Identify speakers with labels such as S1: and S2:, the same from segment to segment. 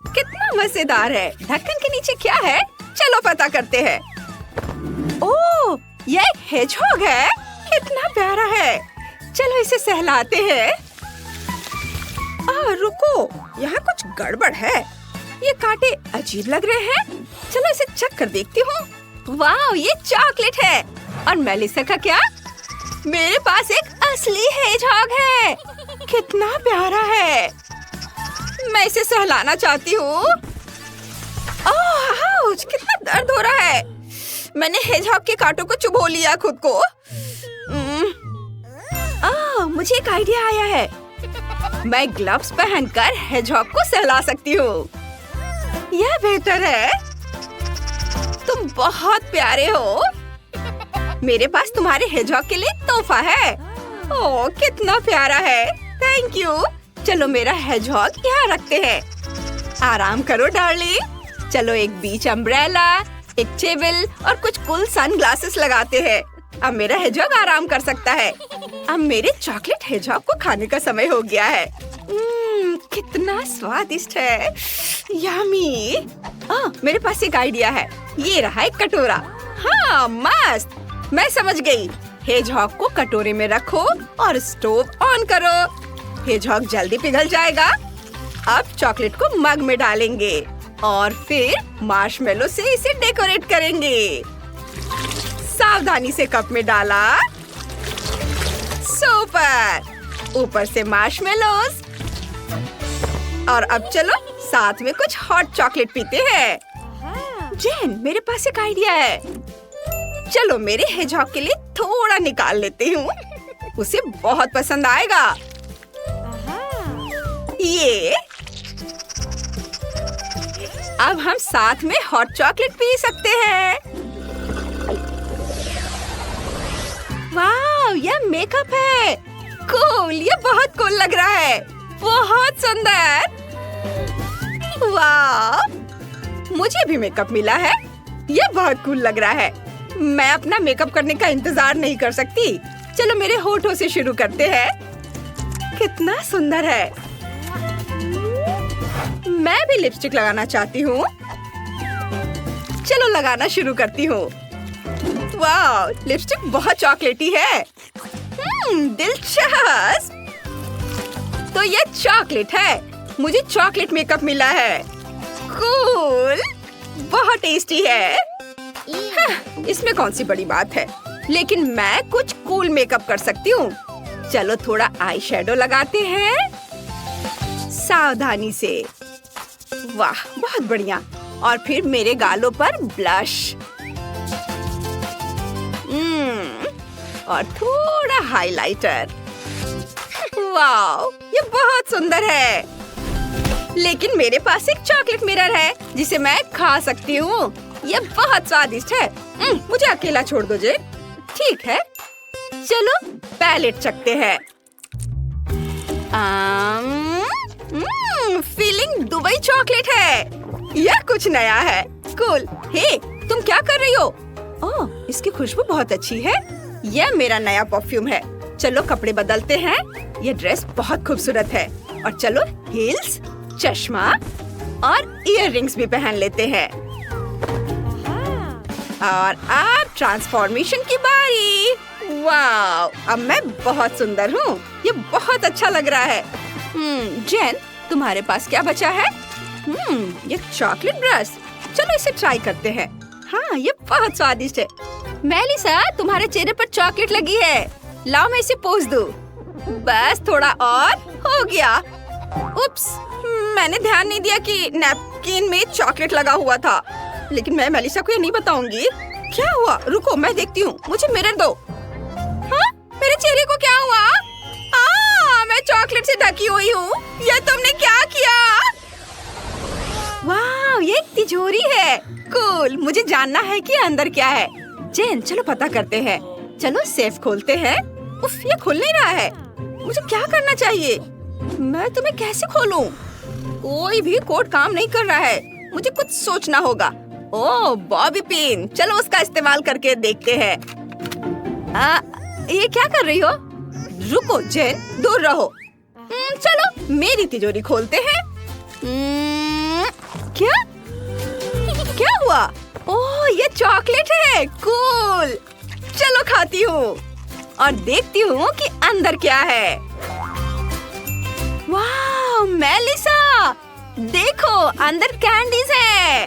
S1: कितना मजेदार है। ढक्कन के नीचे क्या है? चलो पता करते हैं। ओह, ये एक हेजहॉग है। कितना प्यारा है। चलो इसे सहलाते हैं। रुको, यहाँ कुछ गड़बड़ है। ये कांटे अजीब लग रहे हैं। चलो इसे चख कर देखती हूँ। वाह, ये चॉकलेट है। और मेलिसा का क्या? मेरे पास एक असली हेजहॉग है। कितना प्यारा है। मैं इसे सहलाना चाहती हूँ। ओह, कितना दर्द हो रहा है। मैंने हेजहॉग के कांटों को चुभो लिया खुद को। मुझे एक आइडिया आया है। मैं ग्लव्स पहनकर हेजहॉग को सहला सकती हूँ। यह बेहतर है। तुम बहुत प्यारे हो। मेरे पास तुम्हारे हेजहॉग के लिए तोहफा है। ओह, कितना प्यारा है। Thank you. चलो मेरा हेजहॉग यहाँ रखते हैं। आराम करो डार्लिंग। चलो एक बीच अम्ब्रेला, एक टेबल और कुछ कूल सनग्लासेस लगाते हैं। अब मेरा हेजहॉग आराम कर सकता है। अब मेरे चॉकलेट हेजहॉग को खाने का समय हो गया है। कितना स्वादिष्ट है। यम्मी। मेरे पास एक आइडिया है। ये रहा एक कटोरा। हाँ, मस्त। मैं समझ गई। हेजहॉग को कटोरे में रखो और स्टोव ऑन करो। हेजहॉग जल्दी पिघल जाएगा। अब चॉकलेट को मग में डालेंगे और फिर मार्शमेलो से इसे डेकोरेट करेंगे। सावधानी से कप में डाला। सुपर। ऊपर से मार्शमेलोस। और अब चलो साथ में कुछ हॉट चॉकलेट पीते हैं। जेन, मेरे पास एक आइडिया है। चलो मेरे हेजहॉग के लिए थोड़ा निकाल लेती हूँ। उसे बहुत पसंद आएगा। ये अब हम साथ में हॉट चॉकलेट पी सकते हैं। वाह, यह मेकअप है। कूल, ये बहुत कूल लग रहा है। बहुत सुंदर। वाह, मुझे भी मेकअप मिला है। ये बहुत कूल लग रहा है। मैं अपना मेकअप करने का इंतजार नहीं कर सकती। चलो मेरे होठों से शुरू करते हैं। कितना सुंदर है। मैं भी लिपस्टिक लगाना चाहती हूँ। चलो लगाना शुरू करती हूँ। वाह, लिपस्टिक बहुत चॉकलेटी है। दिलचस्प। तो ये चॉकलेट है। मुझे चॉकलेट मेकअप मिला है। कूल, बहुत टेस्टी है। इसमें कौन सी बड़ी बात है। लेकिन मैं कुछ कूल मेकअप कर सकती हूँ। चलो थोड़ा आई शेडो लगाते हैं सावधानी से। वाह, बहुत बढ़िया। और फिर मेरे गालों पर ब्लश। और थोड़ा हाइलाइटर। वाह, ये बहुत सुंदर है। लेकिन मेरे पास एक चॉकलेट मिरर है जिसे मैं खा सकती हूँ। ये बहुत स्वादिष्ट है। मुझे अकेला छोड़ दो जे। ठीक है, चलो पैलेट चखते हैं। फीलिंग दुबई चॉकलेट है। यह कुछ नया है। कूल। हे, तुम क्या कर रही हो? ओह, इसकी खुशबू बहुत अच्छी है। यह मेरा नया परफ्यूम है। चलो कपड़े बदलते हैं। ये ड्रेस बहुत खूबसूरत है। और चलो हील्स, चश्मा और इयररिंग्स भी पहन लेते हैं। और अब ट्रांसफॉर्मेशन की बारी। वाह, अब मैं बहुत सुंदर हूँ। ये बहुत अच्छा लग रहा है। जेन, तुम्हारे पास क्या बचा है? ये चॉकलेट ब्रश। चलो इसे ट्राई करते हैं। हाँ, ये बहुत स्वादिष्ट है। मेलिसा, तुम्हारे चेहरे पर चॉकलेट लगी है। लाओ मैं इसे पोंछ दूं। बस थोड़ा और हो गया। उप्स, मैंने ध्यान नहीं दिया कि नैपकिन में चॉकलेट लगा हुआ था। लेकिन मैं मेलिसा को ये नहीं बताऊंगी। क्या हुआ? रुको, मैं देखती हूँ। मुझे मिरर दो। हाँ, मेरे चेहरे को क्या हुआ? मैं चॉकलेट से ढकी हुई हूँ। ये तुमने क्या किया? वाह, ये एक तिजोरी है। कूल, मुझे जानना है कि अंदर क्या है। जेन, चलो पता करते हैं। चलो सेफ खोलते हैं। उफ, ये खुल नहीं रहा है। मुझे क्या करना चाहिए? मैं तुम्हें कैसे खोलूं? कोई भी कोड काम नहीं कर रहा है। मुझे कुछ सोचना होगा। ओह, बॉबी पिन। चलो उसका इस्तेमाल करके देखते हैं। ये क्या कर रही हो? रुको जेन, दूर रहो। चलो मेरी तिजोरी खोलते हैं। चॉकलेट है। कूल। चलो खाती हूँ और देखती हूँ कि अंदर क्या है। वाह मेलिसा, देखो अंदर कैंडीज है।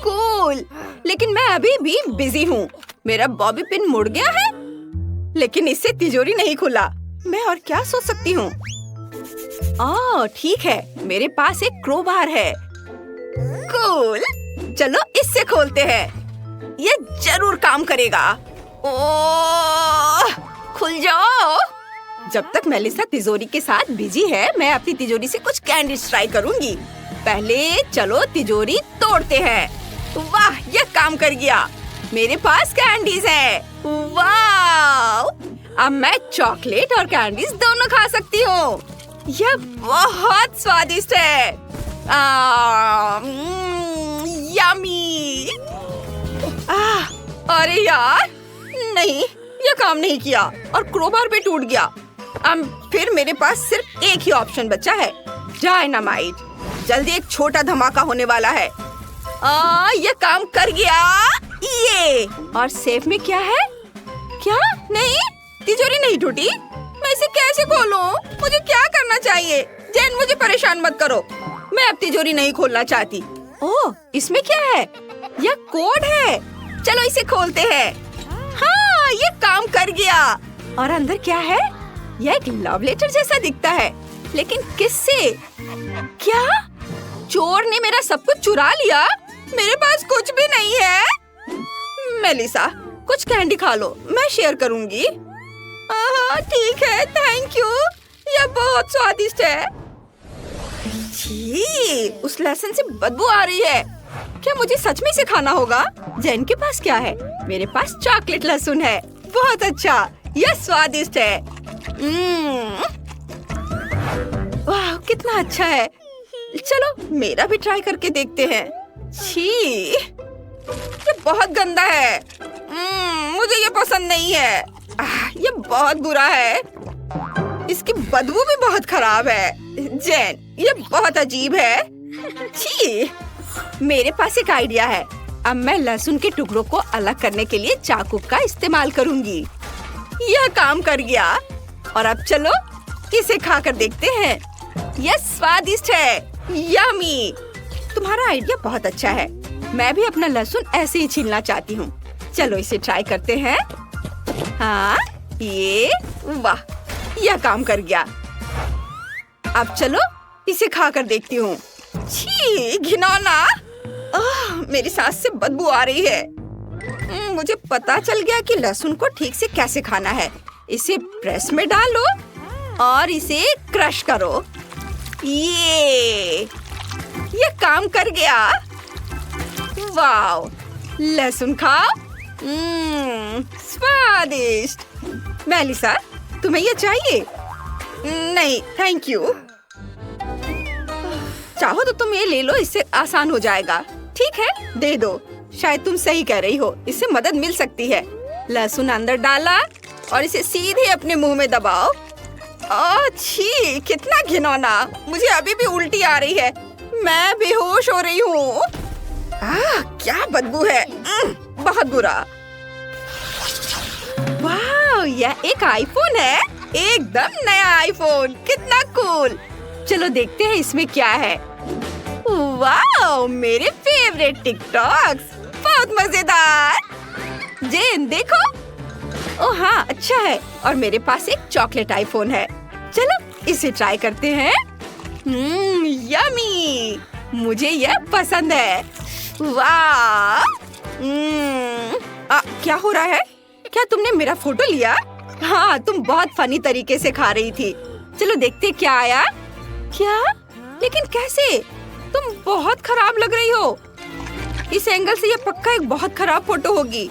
S1: कूल। लेकिन मैं अभी भी बिजी हूँ। मेरा बॉबी पिन मुड़ गया है, लेकिन इससे तिजोरी नहीं खुला। मैं और क्या सोच सकती हूँ? ओह ठीक है, मेरे पास एक क्रोबार है। कूल। चलो इससे खोलते हैं। ये जरूर काम करेगा। ओह, खुल जाओ। जब तक मेलिसा तिजोरी के साथ बिजी है, मैं अपनी तिजोरी से कुछ कैंडीज ट्राई करूंगी। पहले चलो तिजोरी तोड़ते हैं। वाह, ये काम कर गया। मेरे पास कैंडीज है। वाह, अब मैं चॉकलेट और कैंडीज दोनों खा सकती हूँ। यह बहुत स्वादिष्ट है। यम्मी। अरे यार, नहीं, यह काम नहीं किया और क्रोबार भी टूट गया। अब फिर मेरे पास सिर्फ एक ही ऑप्शन बचा है, डायनामाइट। जल्दी एक छोटा धमाका होने वाला है। यह काम कर गया। ये और सेफ में क्या है? क्या? नहीं, तिजोरी नहीं टूटी। मैं इसे कैसे खोलूं? मुझे क्या करना चाहिए? जेन, मुझे परेशान मत करो। मैं अब तिजोरी नहीं खोलना चाहती। ओह, इसमें क्या है? यह कोड है। चलो इसे खोलते हैं। हाँ, ये काम कर गया। और अंदर क्या है? यह एक लव लेटर जैसा दिखता है, लेकिन किससे? क्या? चोर ने मेरा सब कुछ चुरा लिया? मेरे पास कुछ भी नहीं है। मेलिसा, कुछ कैंडी खा लो, मैं शेयर करूंगी। ठीक है, थैंक यू। यह बहुत स्वादिष्ट है। छी, उस लहसुन से बदबू आ रही है। क्या मुझे सच में इसे खाना होगा? जेन के पास क्या है? मेरे पास चॉकलेट लहसुन है। बहुत अच्छा, यह स्वादिष्ट है। वाह, कितना अच्छा है। चलो मेरा भी ट्राई करके देखते हैं। छी, ये बहुत गंदा है। मुझे ये पसंद नहीं है। ये बहुत बुरा है। इसकी बदबू भी बहुत खराब है। जेन, ये बहुत अजीब है। छी, मेरे पास एक आइडिया है। अब मैं लहसुन के टुकड़ों को अलग करने के लिए चाकू का इस्तेमाल करूंगी। यह काम कर गया। और अब चलो इसे खाकर देखते हैं। यह स्वादिष्ट है। यम्मी। तुम्हारा आइडिया बहुत अच्छा है। मैं भी अपना लहसुन ऐसे ही छीलना चाहती हूँ। चलो इसे ट्राई करते हैं। हाँ, ये, वाह, यह काम कर गया। अब चलो इसे खाकर देखती हूँ। छी, घिनौना। मेरी सांस से बदबू आ रही है। मुझे पता चल गया कि लहसुन को ठीक से कैसे खाना है। इसे प्रेस में डालो और इसे क्रश करो। ये काम कर गया। वाव, लहसुन खाओ। स्वादिष्ट। मेलिसा, तुम्हें ये चाहिए? नहीं, थैंक यू। चाहो तो तुम ये ले लो, इससे आसान हो जाएगा। ठीक है, दे दो। शायद तुम सही कह रही हो, इससे मदद मिल सकती है। लहसुन अंदर डाला और इसे सीधे अपने मुंह में दबाओ। छी, कितना घिनौना। मुझे अभी भी उल्टी आ रही है। मैं बेहोश हो रही हूँ। क्या बदबू है। बहुत बुरा। वाह, यह एक आईफोन है। एकदम नया आईफोन। कितना कूल। चलो देखते हैं इसमें क्या है। वाह, मेरे फेवरेट टिकटॉक्स। बहुत मजेदार। जेन, देखो। ओह हाँ, अच्छा है। और मेरे पास एक चॉकलेट आईफोन है। चलो इसे ट्राई करते हैं। यम्मी। मुझे यह पसंद है। वाह। क्या हो रहा है? क्या तुमने मेरा फोटो लिया? हाँ, तुम बहुत फनी तरीके से खा रही थी। चलो देखते क्या आया। क्या? लेकिन कैसे? तुम बहुत खराब लग रही हो। इस एंगल से ये पक्का एक बहुत खराब फोटो होगी।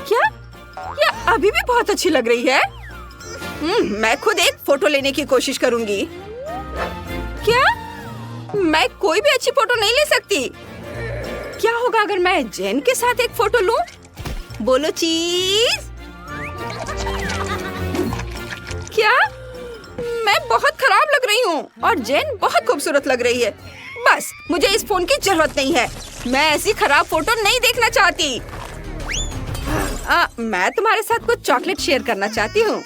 S1: क्या? यह अभी भी बहुत अच्छी लग रही है। मैं खुद एक फोटो लेने की कोशिश करूंगी। क्या? मैं कोई भी अच्छी फोटो नहीं ले सकती। क्या होगा अगर मैं जेन के साथ एक फोटो लूं? बोलो चीज। क्या? मैं बहुत खराब लग रही हूँ और जेन बहुत खूबसूरत लग रही है। बस, मुझे इस फोन की जरूरत नहीं है। मैं ऐसी खराब फोटो नहीं देखना चाहती। मैं तुम्हारे साथ कुछ चॉकलेट शेयर करना चाहती हूँ।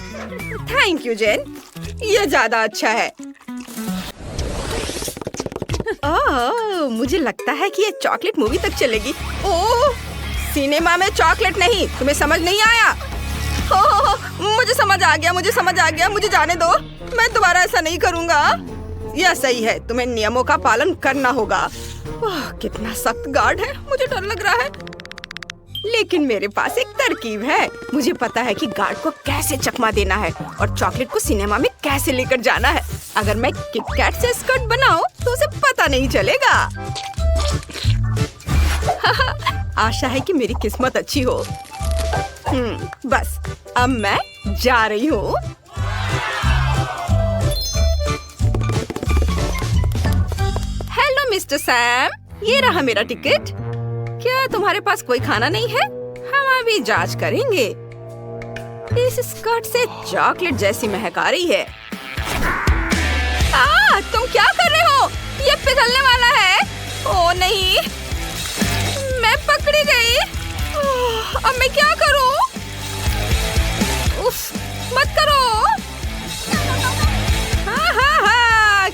S1: थैंक यू जेन, ये ज्यादा अच्छा है। ओह, मुझे लगता है कि ये चॉकलेट मूवी तक चलेगी। ओह, सिनेमा में चॉकलेट नहीं, तुम्हें समझ नहीं आया? मुझे समझ आ गया, मुझे जाने दो। मैं दोबारा ऐसा नहीं करूँगा। यह सही है, तुम्हें नियमों का पालन करना होगा। कितना सख्त गार्ड है, मुझे डर लग रहा है। लेकिन मेरे पास एक तरकीब है। मुझे पता है कि गार्ड को कैसे चकमा देना है और चॉकलेट को सिनेमा में कैसे लेकर जाना है। अगर मैं किटकैट से स्कर्ट बनाऊं तो उसे पता नहीं चलेगा। आशा है कि मेरी किस्मत अच्छी हो। बस, अब मैं जा रही हूँ। हेलो मिस्टर सैम, ये रहा मेरा टिकट। क्या तुम्हारे पास कोई खाना नहीं है? हम अभी जांच करेंगे। इस स्कर्ट से चॉकलेट जैसी महक आ रही है। तुम क्या कर रहे हो? ये पिघलने वाला है। ओ नहीं, मैं पकड़ी गई। अब मैं क्या करूं? उफ, मत करो।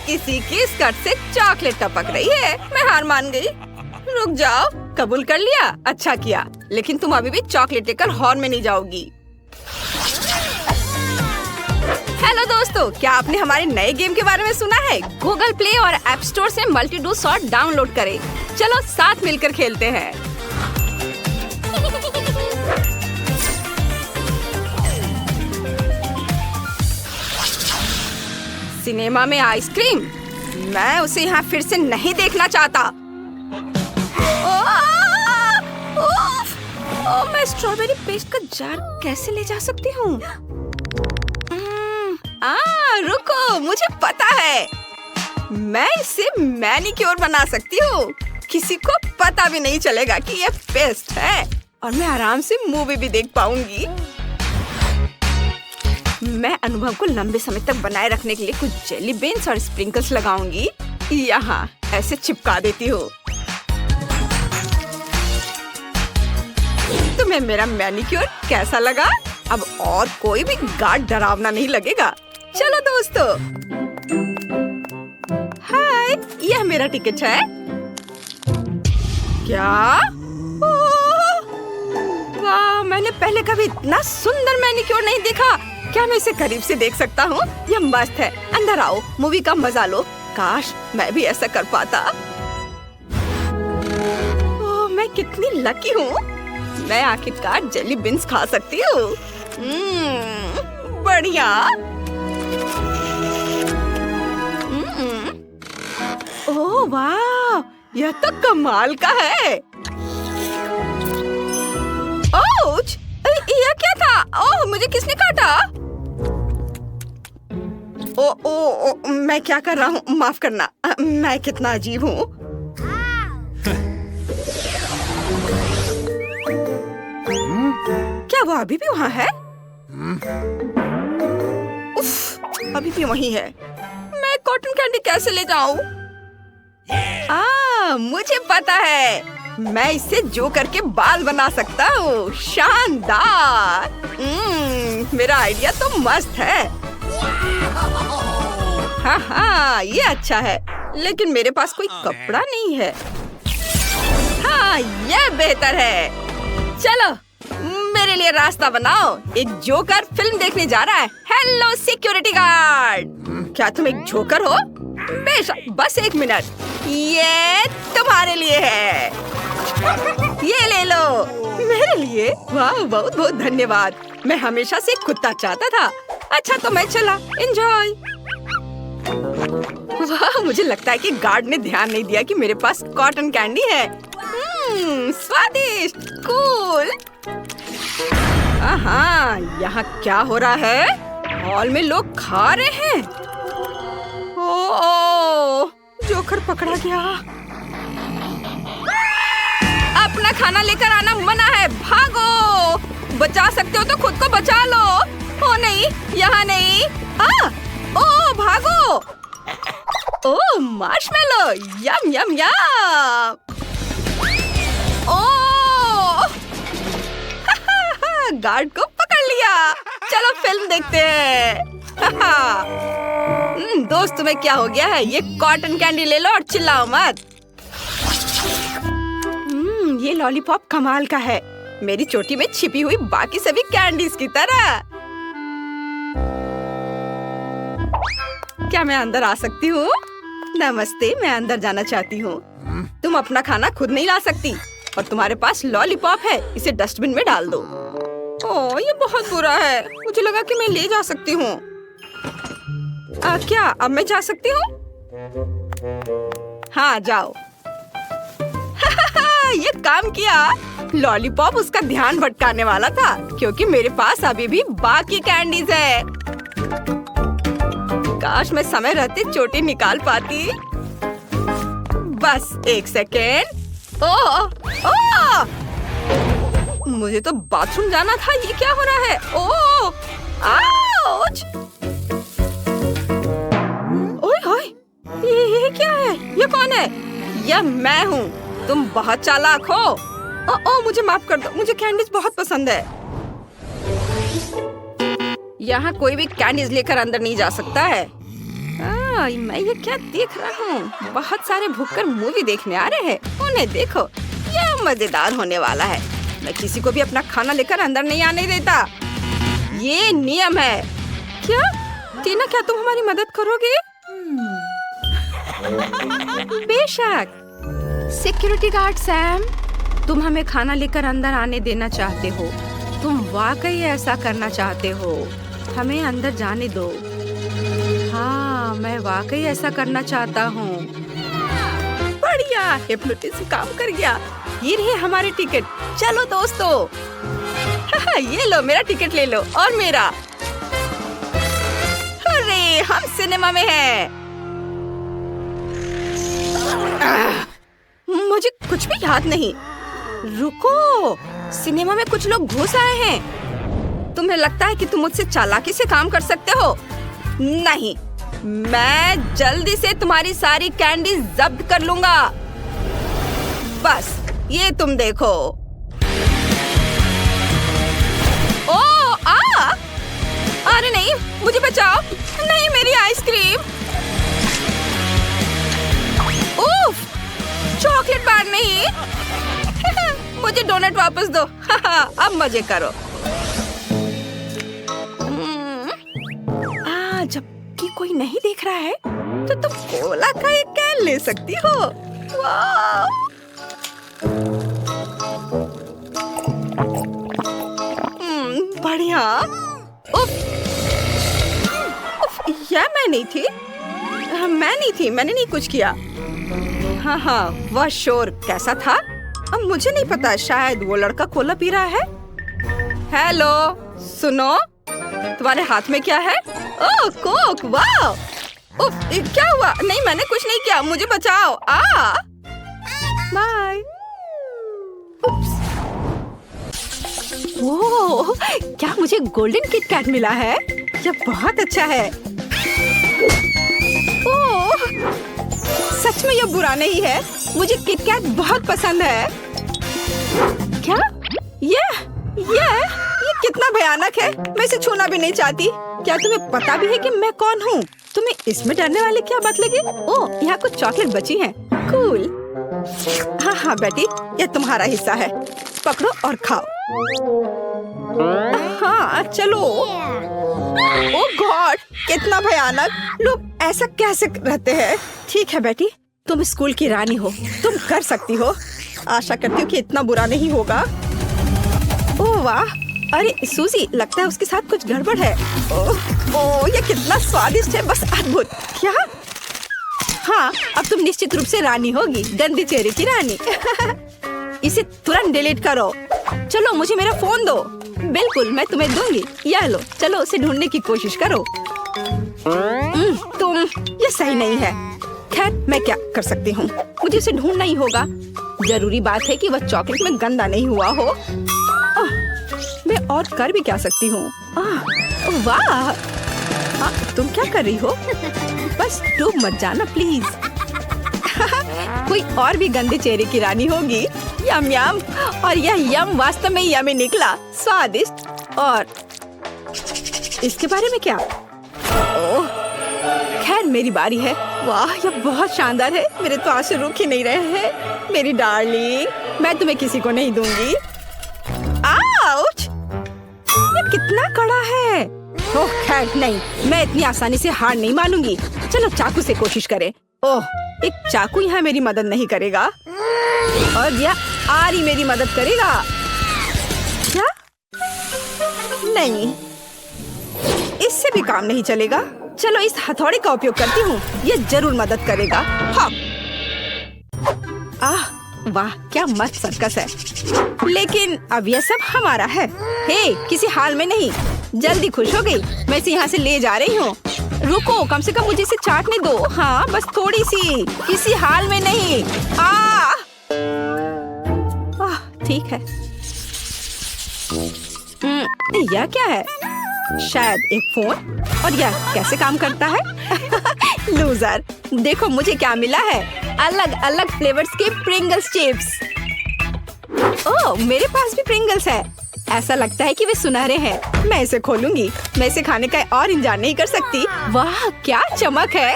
S1: किसी की स्कर्ट से चॉकलेट टपक रही है। मैं हार मान गई। रुक जाओ, कबूल कर लिया, अच्छा किया। लेकिन तुम अभी भी चॉकलेट लेकर हॉल में नहीं जाओगी। हेलो दोस्तों, क्या आपने हमारे नए गेम के बारे में सुना है? गूगल प्ले और ऐप स्टोर से मल्टी डू शॉट डाउनलोड करें। चलो साथ मिलकर खेलते हैं। सिनेमा में आइसक्रीम, मैं उसे यहाँ फिर से नहीं देखना चाहता। मैं स्ट्रॉबेरी पेस्ट का जार कैसे ले जा सकती हूँ? रुको, मुझे पता है। मैं इसे मैनिक्योर बना सकती हूँ। किसी को पता भी नहीं चलेगा कि ये पेस्ट है और मैं आराम से मूवी भी देख पाऊंगी। मैं अनुभव को लंबे समय तक बनाए रखने के लिए कुछ जेली बीन्स और स्प्रिंकल्स लगाऊंगी। यहाँ ऐसे चिपका देती हूँ। तुम्हें मेरा मैनिक्योर कैसा लगा? अब और कोई भी गार्ड डरावना नहीं लगेगा। चलो दोस्तों, हाय, यह मेरा टिकट है। क्या? वाह, मैंने पहले कभी इतना सुंदर मैनिक्योर नहीं देखा। क्या मैं इसे करीब से देख सकता हूँ? यह मस्त है। अंदर आओ, मूवी का मजा लो। काश मैं भी ऐसा कर पाता। ओह, मैं कितनी लकी हूँ। मैं आखिरकार जेली बीन्स खा सकती हूँ। बढ़िया। ओह वाह, यह तो कमाल का है। ओच, यह क्या था? ओह, मुझे किसने काटा? ओ, मैं क्या कर रहा हूँ? माफ करना, मैं कितना अजीब हूँ। क्या वो अभी भी वहाँ है? उफ, अभी भी वहीं है। मैं कॉटन कैंडी कैसे ले जाऊँ? मुझे पता है। मैं इससे जो करके बाल बना सकता हूँ। शानदार। मेरा आइडिया तो मस्त है। हाँ, ये अच्छा है। लेकिन मेरे पास कोई कपड़ा नहीं है। हाँ, ये बेहतर है। चलो, मेरे लिए रास्ता बनाओ। एक जोकर फिल्म देखने जा रहा है। हेलो सिक्योरिटी गार्ड, क्या तुम एक जोकर हो? बेशक, बस एक मिनट। ये तुम्हारे लिए है। ये ले लो। मेरे लिए? वाह, बहुत बहुत धन्यवाद। मैं हमेशा से कुत्ता चाहता था। अच्छा, तो मैं चला। एंजॉय। वाह, मुझे लगता है कि गार्ड ने ध्यान नहीं दिया कि मेरे पास कॉटन कैंडी है। स्वादिष्ट, कूल। यहाँ क्या हो रहा है? हॉल में लोग खा रहे हैं। ओह, जोकर पकड़ा गया। अपना खाना लेकर आना मना है। भागो। बचा सकते हो तो खुद को बचा लो। ओ नहीं, यहाँ नहीं। ओह, भागो। ओह मार्शमेलो, यम यम यम। ओह गार्ड को पकड़ लिया। चलो फिल्म देखते हैं। दोस्त तुम्हें क्या हो गया है? ये कॉटन कैंडी ले लो और चिल्लाओ मत। ये लॉलीपॉप कमाल का है, मेरी चोटी में छिपी हुई बाकी सभी कैंडीज की तरह। क्या मैं अंदर आ सकती हूँ? नमस्ते, मैं अंदर जाना चाहती हूँ। तुम अपना खाना खुद नहीं ला सकती और तुम्हारे पास लॉलीपॉप है, इसे डस्टबिन में डाल दो। ओह ये बहुत बुरा है, मुझे लगा कि मैं ले जा सकती हूँ। क्या अब मैं जा सकती हूँ? हाँ जाओ। ये काम किया। लॉलीपॉप उसका ध्यान भटकाने वाला था क्योंकि मेरे पास अभी भी बाकी कैंडीज है। काश मैं समय रहते चोटी निकाल पाती। बस एक सेकेंड। ओह ओह मुझे तो बाथरूम जाना था, ये क्या हो रहा है? ओह आउच! ओए होए, ये क्या है? ये कौन है? यह मैं हूँ। तुम बहुत चालाक हो। ओह मुझे माफ कर दो, मुझे कैंडीज बहुत पसंद है। यहाँ कोई भी कैंडीज लेकर अंदर नहीं जा सकता है। मैं ये क्या देख रहा हूँ? बहुत सारे भूखकर मूवी देखने आ रहे हैं। उन्हें देखो, यह मजेदार होने वाला है। मैं किसी को भी अपना खाना लेकर अंदर नहीं आने देता, ये नियम है। क्या टीना, क्या तुम हमारी मदद करोगे? बेशक। सिक्योरिटी गार्ड सैम, तुम हमें खाना लेकर अंदर आने देना चाहते हो। तुम वाकई ऐसा करना चाहते हो? हमें अंदर जाने दो। हाँ, मैं वाकई ऐसा करना चाहता हूँ। बढ़िया, हिप्नोटिज्म काम कर गया। ये रहे हमारे टिकट। चलो दोस्तों। ये लो, मेरा टिकट ले लो और मेरा। अरे हम सिनेमा में हैं। मुझे कुछ भी याद नहीं। रुको, सिनेमा में कुछ लोग घुस आए हैं। तुम्हें लगता है कि तुम मुझसे चालाकी से काम कर सकते हो? नहीं, मैं जल्दी से तुम्हारी सारी कैंडी जब्त कर लूंगा। बस ये तुम देखो। ओह अरे नहीं, मुझे बचाओ। नहीं, मेरी आइसक्रीम। उफ, चॉकलेट बार नहीं। मुझे डोनट वापस दो। अब मजे करो। जबकि कोई नहीं देख रहा है तो तुम कोला का एक कैन ले सकती हो। वाह! बढ़िया। उफ, यह मैं नहीं थी। मैंने नहीं कुछ किया। हाँ, वह शोर कैसा था? अब मुझे नहीं पता, शायद वो लड़का कोला पी रहा है। हेलो, सुनो, तुम्हारे हाथ में क्या है? ओह, कोक। वाह! उफ, क्या हुआ? नहीं, मैंने कुछ नहीं किया, मुझे बचाओ। बाय। ओह, क्या मुझे गोल्डन किट कैट मिला है? यह बहुत अच्छा है। ओह, सच में यह बुरा नहीं है। मुझे किट कैट बहुत पसंद है। क्या? यह कितना भयानक है। मैं इसे छूना भी नहीं चाहती। क्या तुम्हें पता भी है कि मैं कौन हूँ? तुम्हें इसमें डरने वाली क्या बात लगी? ओह, यहाँ कुछ चॉकलेट बची हैं। कूल। हाँ बेटी, यह तुम्हारा हिस्सा है। पकड़ो और खाओ। हाँ चलो। ओह गॉड, कितना भयानक। लोग ऐसा कैसे रहते हैं? ठीक है बेटी, तुम स्कूल की रानी हो, तुम कर सकती हो। आशा करती हूँ कि इतना बुरा नहीं होगा। ओह वाह, अरे सूजी, लगता है उसके साथ कुछ गड़बड़ है। ओह, ये कितना स्वादिष्ट है, बस अद्भुत। क्या? हाँ, अब तुम निश्चित रूप से रानी होगी, गंदी चेहरे की रानी। इसे तुरंत डिलीट करो। चलो, मुझे मेरा फोन दो। बिल्कुल, मैं तुम्हें दूंगी। यह लो, चलो उसे ढूंढने की कोशिश करो। ये सही नहीं है। खैर, मैं क्या कर सकती हूँ? मुझे उसे ढूंढना ही होगा। जरूरी बात है कि वह चॉकलेट में गंदा नहीं हुआ हो। मैं और कर भी क्या सकती हूँ? वाह! तुम क्या कर रही हो? बस डूब मत जाना प्लीज। कोई और भी गंदे चेहरे की रानी होगी। यम यम। और यह यम वास्तव में यमी निकला, स्वादिष्ट। और इसके बारे में क्या? ओह, खैर मेरी बारी है। वाह, यह बहुत शानदार है। मेरे तो आंसू रुक ही नहीं रहे हैं। मेरी डार्लिंग, मैं तुम्हें किसी को नहीं दूंगी। आउच! ये कितना कड़ा है। ओह खैर नहीं, मैं इतनी आसानी से हार नहीं मानूंगी। चलो चाकू से कोशिश करें। ओह, एक चाकू यहाँ मेरी मदद नहीं करेगा और यह आरी मेरी मदद करेगा। क्या? नहीं, इससे भी काम नहीं चलेगा। चलो इस हथौड़े का उपयोग करती हूँ, यह जरूर मदद करेगा। हाँ। आह वाह, क्या मस्त सर्कस है। लेकिन अब यह सब हमारा है। हे, किसी हाल में नहीं। जल्दी खुश हो गई। मैं इसे यहाँ से ले जा रही हूँ। रुको, कम से कम मुझे इसे चाटने दो। हाँ, बस थोड़ी सी। किसी हाल में नहीं। ठीक है। यह क्या है? शायद एक फोन। और यह कैसे काम करता है? लूजर, देखो मुझे क्या मिला है। अलग अलग फ्लेवर्स के प्रिंगल्स चिप्स। ओह, मेरे पास भी प्रिंगल्स है। ऐसा लगता है कि वे सुनहरे हैं। मैं इसे खोलूंगी। मैं इसे खाने का और इंतजार नहीं कर सकती। वाह, क्या चमक है।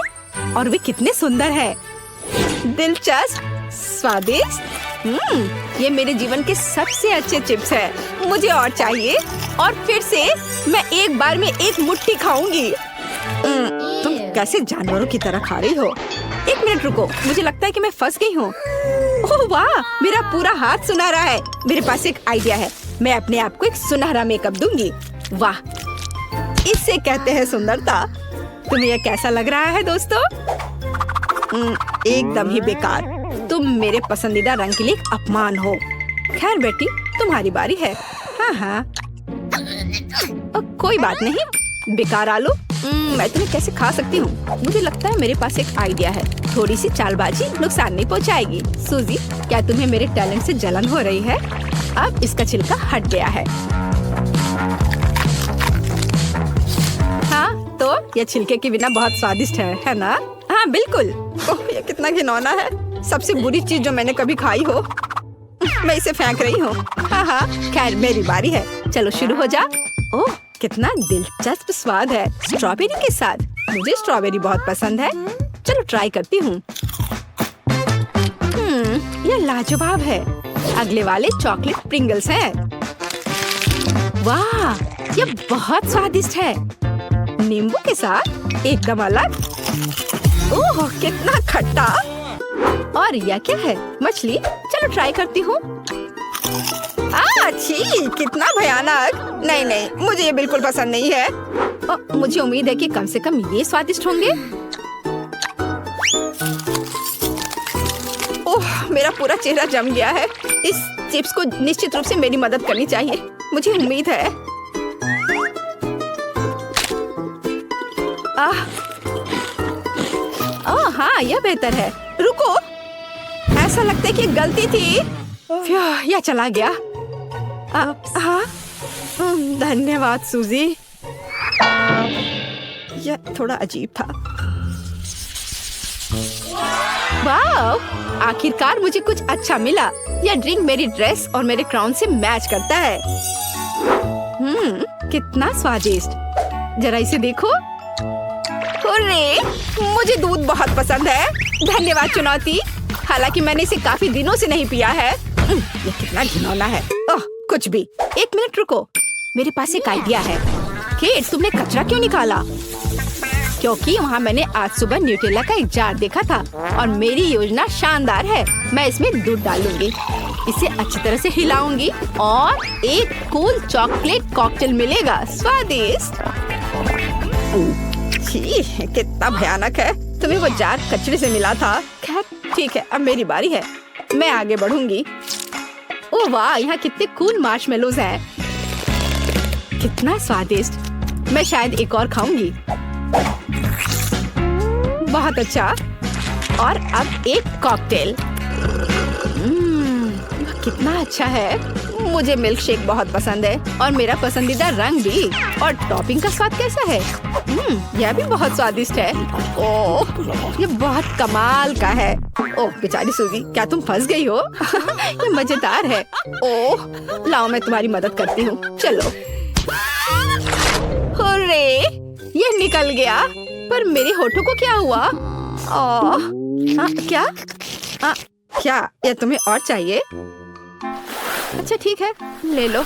S1: और वे कितने सुंदर है। दिलचस्प, स्वादिष्ट। ये मेरे जीवन के सबसे अच्छे चिप्स है। मुझे और चाहिए। और फिर से मैं एक बार में एक मुट्ठी खाऊंगी। तुम कैसे जानवरों की तरह खा रही हो? एक मिनट रुको, मुझे लगता है कि मैं फंस गई हूँ। ओह वाह, मेरा पूरा हाथ सुनहरा है। मेरे पास एक आइडिया है। मैं अपने आप को एक सुनहरा मेकअप दूंगी। वाह, इसे कहते हैं सुंदरता। तुम्हें यह कैसा लग रहा है दोस्तों? एकदम ही बेकार। तुम मेरे पसंदीदा रंग के लिए एक अपमान हो। खैर बेटी, तुम्हारी बारी है। हाँ, कोई बात नहीं। बेकार आलू, मैं तुम्हें कैसे खा सकती हूँ? मुझे लगता है मेरे पास एक आइडिया है। थोड़ी सी चालबाजी नुकसान नहीं पहुँचाएगी। सूजी, क्या तुम्हें मेरे टैलेंट से जलन हो रही है? अब इसका छिलका हट गया है। हाँ, तो यह छिलके के बिना बहुत स्वादिष्ट है ना? हाँ बिल्कुल। ओह, ये कितना घिनौना है। सबसे बुरी चीज जो मैंने कभी खाई हो। मैं इसे फेंक रही हूँ। हाँ, खैर मेरी बारी है। चलो शुरू हो जा। ओह, कितना दिलचस्प स्वाद है स्ट्रॉबेरी के साथ। मुझे स्ट्रॉबेरी बहुत पसंद है। चलो ट्राई करती हूँ। यह लाजवाब है। अगले वाले चॉकलेट प्रिंगल्स हैं। वाह, यह बहुत स्वादिष्ट है। नींबू के साथ एकदम अलग। ओह, कितना खट्टा। और यह क्या है? मछली। चलो ट्राई करती हूँ। छी, कितना भयानक। नहीं, मुझे ये बिल्कुल पसंद नहीं है। मुझे उम्मीद है कि कम से कम ये स्वादिष्ट होंगे। ओह, मेरा पूरा चेहरा जम गया है। इस चिप्स को निश्चित रूप से मेरी मदद करनी चाहिए। मुझे उम्मीद है। ओह हाँ, यह बेहतर है। रुको, ऐसा लगता है कि गलती थी। यह चला गया। हाँ, धन्यवाद सूजी। यह थोड़ा अजीब था। वाह, आखिरकार मुझे कुछ अच्छा मिला। यह ड्रिंक मेरी ड्रेस और मेरे क्राउन से मैच करता है। कितना स्वादिष्ट। जरा इसे देखो। अरे, मुझे दूध बहुत पसंद है। धन्यवाद चुनौती। हालांकि मैंने इसे काफी दिनों से नहीं पिया है। ये कितना घिनौना है। ओह, कुछ भी। एक मिनट रुको, मेरे पास एक आइडिया है। केट, तुमने कचरा क्यों निकाला? क्योंकि वहाँ मैंने आज सुबह न्यूटेला का एक जार देखा था और मेरी योजना शानदार है। मैं इसमें दूध डालूंगी, इसे अच्छी तरह से हिलाऊंगी और एक कूल चॉकलेट कॉकटेल मिलेगा। स्वादिष्ट। कितना भयानक है। तुम्हें वो जार कचरे से मिला था। खैर ठीक है, अब मेरी बारी है। मैं आगे बढ़ूंगी। ओह वाह, यहाँ कितने कूल मार्शमेलोज हैं। कितना स्वादिष्ट। मैं शायद एक और खाऊंगी। बहुत अच्छा। और अब एक कॉकटेल। कितना अच्छा है। मुझे मिल्क शेक बहुत पसंद है और मेरा पसंदीदा रंग भी। और टॉपिंग का स्वाद कैसा है? यह भी बहुत स्वादिष्ट है। ओह, ये बहुत कमाल का है। ओह बेचारी सूजी, क्या तुम फंस गई हो? ये मजेदार है। ओह, लाओ मैं तुम्हारी मदद करती हूँ। चलो। हुर्रे, ये निकल गया। पर मेरे होठों को क्या हुआ? क्या? क्या ये तुम्हें और चाहिए? अच्छा ठीक है, ले लो।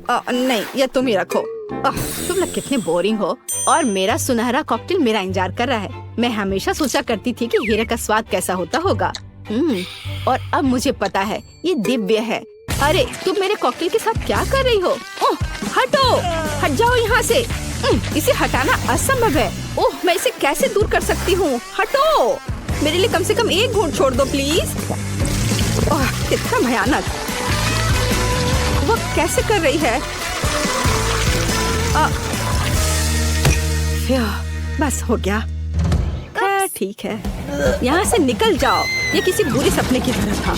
S1: नहीं, ये तुम ही रखो। तुम लोग कितने बोरिंग हो। और मेरा सुनहरा कॉकटेल मेरा इंतजार कर रहा है। मैं हमेशा सोचा करती थी कि हीरे का स्वाद कैसा होता होगा। और अब मुझे पता है, ये दिव्य है। अरे तुम मेरे कॉकटेल के साथ क्या कर रही हो? ओह हटो, हट जाओ यहाँ से। इसे हटाना असंभव है। ओह, मैं इसे कैसे दूर कर सकती हूँ? हटो, मेरे लिए कम से कम एक घूंट छोड़ दो प्लीज। ओह, कितना भयानक। वो कैसे कर रही है? बस हो गया। ठीक है, यहाँ से निकल जाओ। ये किसी बुरे सपने की तरह था।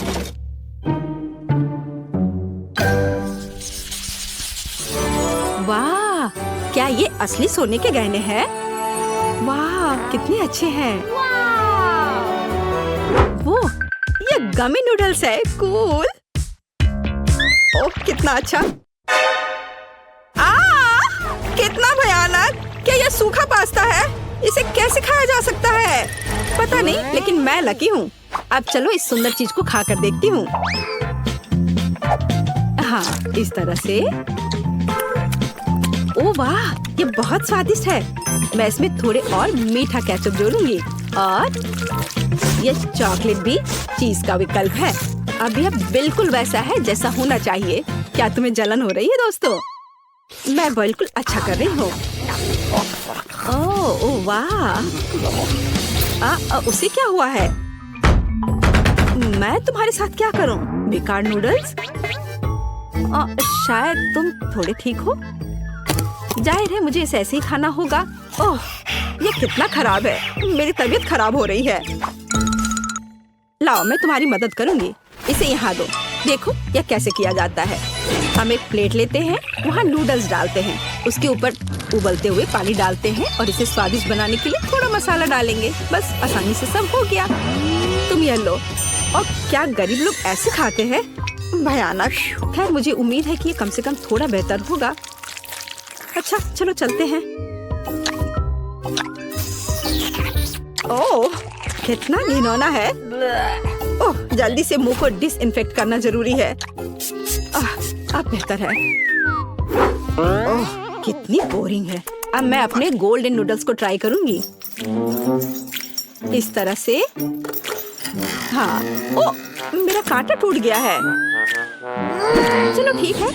S1: वाह, क्या ये असली सोने के गहने हैं? वाह, कितने अच्छे हैं। वो ये गमी नूडल्स है। कूल। ओह कितना अच्छा। कितना भयानक। क्या यह सूखा पास्ता है? इसे कैसे खाया जा सकता है? पता नहीं, लेकिन मैं लकी हूँ। अब चलो इस सुंदर चीज को खा कर देखती हूँ। हाँ, इस तरह से। ओह वाह, ये बहुत स्वादिष्ट है। मैं इसमें थोड़े और मीठा केचप जोड़ूंगी। और ये चॉकलेट भी चीज का विकल्प है। अब यह बिल्कुल वैसा है जैसा होना चाहिए। क्या तुम्हें जलन हो रही है दोस्तों? मैं बिल्कुल अच्छा कर रही हूँ। ओह वाह, उसे क्या हुआ है? मैं तुम्हारे साथ क्या करूं? बेकार नूडल्स। शायद तुम थोड़े ठीक हो। जाहिर है मुझे इसे ऐसे ही खाना होगा। ओह, ये कितना खराब है। मेरी तबीयत खराब हो रही है। लाओ, मैं तुम्हारी मदद करूंगी। इसे यहाँ दो। देखो यह कैसे किया जाता है। हम एक प्लेट लेते हैं, वहाँ नूडल्स डालते हैं, उसके ऊपर उबलते हुए पानी डालते हैं और इसे स्वादिष्ट बनाने के लिए थोड़ा मसाला डालेंगे। बस आसानी से सब हो गया। तुम यह लो। और क्या गरीब लोग ऐसे खाते हैं? भयानक। खैर, मुझे उम्मीद है कि ये कम से कम थोड़ा बेहतर होगा। अच्छा चलो चलते हैं। ओह, कितना घिनौना है। ओह, जल्दी से मुंह को डिसइंफेक्ट करना जरूरी है। अब बेहतर है। ओह, कितनी बोरिंग है। अब मैं अपने गोल्डन नूडल्स को ट्राई करूंगी। इस तरह से। हाँ, ओह, मेरा कांटा टूट गया है। चलो ठीक है,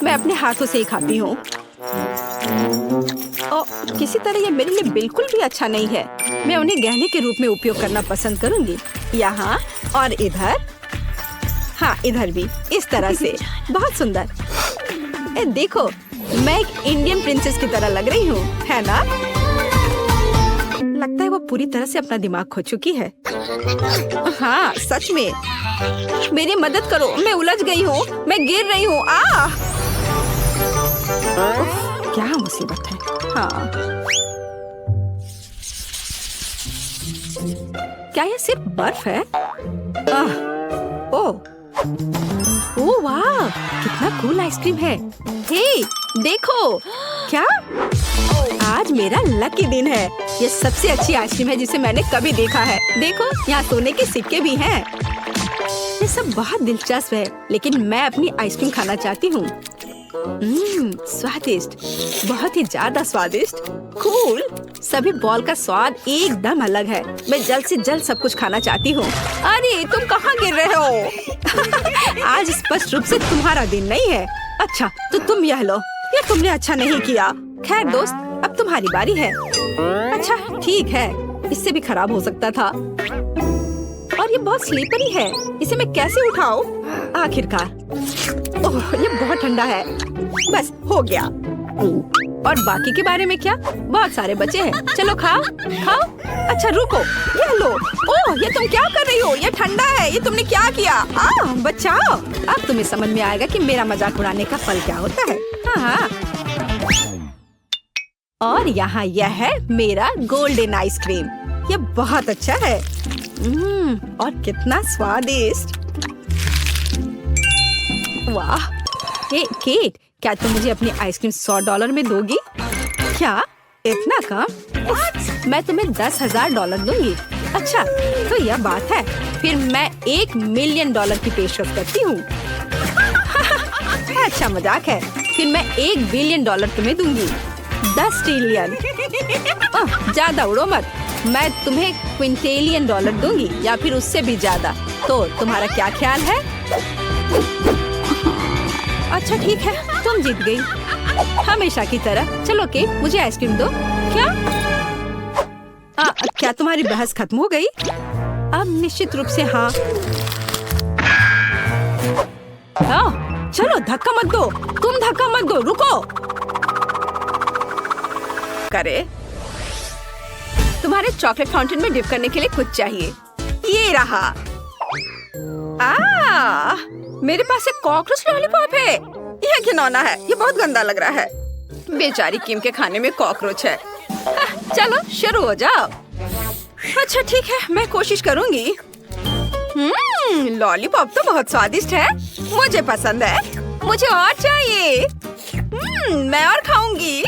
S1: मैं अपने हाथों से ही खाती हूँ। किसी तरह ये मेरे लिए बिल्कुल भी अच्छा नहीं है। मैं उन्हें गहने के रूप में उपयोग करना पसंद करूंगी। यहाँ और इधर। हाँ, इधर भी इस तरह से। बहुत सुंदर। देखो, मैं एक इंडियन प्रिंसेस की तरह लग रही हूँ, है ना? लगता है वो पूरी तरह से अपना दिमाग खो चुकी है। हाँ, सच में। मेरी मदद करो, मैं उलझ गई हूँ, मैं गिर रही हूँ। क्या मुसीबत है। हाँ, क्या ये सिर्फ बर्फ है? ओह वाह, कितना कूल आइसक्रीम है। हे, देखो। क्या? आज मेरा लकी दिन है। ये सबसे अच्छी आइसक्रीम है जिसे मैंने कभी देखा है। देखो, यहाँ सोने के सिक्के भी हैं। ये सब बहुत दिलचस्प है, लेकिन मैं अपनी आइसक्रीम खाना चाहती हूँ। स्वादिष्ट, बहुत ही ज्यादा स्वादिष्ट। कूल। सभी बॉल का स्वाद एकदम अलग है। मैं जल्द से जल्द सब कुछ खाना चाहती हूँ। अरे तुम कहाँ गिर रहे हो? आज स्पष्ट रूप से तुम्हारा दिन नहीं है। अच्छा, तो तुम यह लो। ये तुमने अच्छा नहीं किया। खैर दोस्त, अब तुम्हारी बारी है। अच्छा ठीक है, इससे भी खराब हो सकता था। और ये बहुत स्लीपरी है। इसे मैं कैसे उठाऊं? आखिरकार। ओह, ये बहुत ठंडा है। बस हो गया। और बाकी के बारे में क्या? बहुत सारे बचे हैं। चलो खाओ खाओ। अच्छा रुको, ये लो। ओह, ये तुम क्या कर रही हो? ये ठंडा है। ये तुमने क्या किया? बचाओ। अब तुम्हें समझ में आएगा कि मेरा मजाक उड़ाने का फल क्या होता है। हाँ। और यहाँ यह है मेरा गोल्डन आइसक्रीम। ये बहुत अच्छा है। और कितना स्वादिष्ट। वाह। हे केट, क्या तुम मुझे अपनी आइसक्रीम $100 में दोगी? क्या? इतना कम? मैं तुम्हें $10,000 दूंगी। अच्छा, तो यह बात है। फिर मैं $1 मिलियन की पेशकश करती हूँ। अच्छा मजाक है। फिर मैं $1 बिलियन तुम्हें दूंगी। 10 ट्रिलियन। ज्यादा उड़ो मत। मैं तुम्हें क्विंटेलियन डॉलर दूंगी या फिर उससे भी ज्यादा। तो तुम्हारा क्या ख्याल है? अच्छा ठीक है, तुम जीत गई हमेशा की तरह। चलो के मुझे आइसक्रीम दो। क्या? क्या तुम्हारी बहस खत्म हो गई? अब निश्चित रूप से हाँ। चलो धक्का मत दो। तुम धक्का मत दो, रुको। करे तुम्हारे चॉकलेट फाउंटेन में डिप करने के लिए कुछ चाहिए। ये रहा। मेरे पास एक कॉकरोच लॉलीपॉप है। यह घिनौना है। ये बहुत गंदा लग रहा है। बेचारी किम के खाने में कॉकरोच है। चलो शुरू हो जाओ। अच्छा ठीक है, मैं कोशिश करूंगी। लॉलीपॉप तो बहुत स्वादिष्ट है। मुझे पसंद है। मुझे और चाहिए। मैं और खाऊंगी।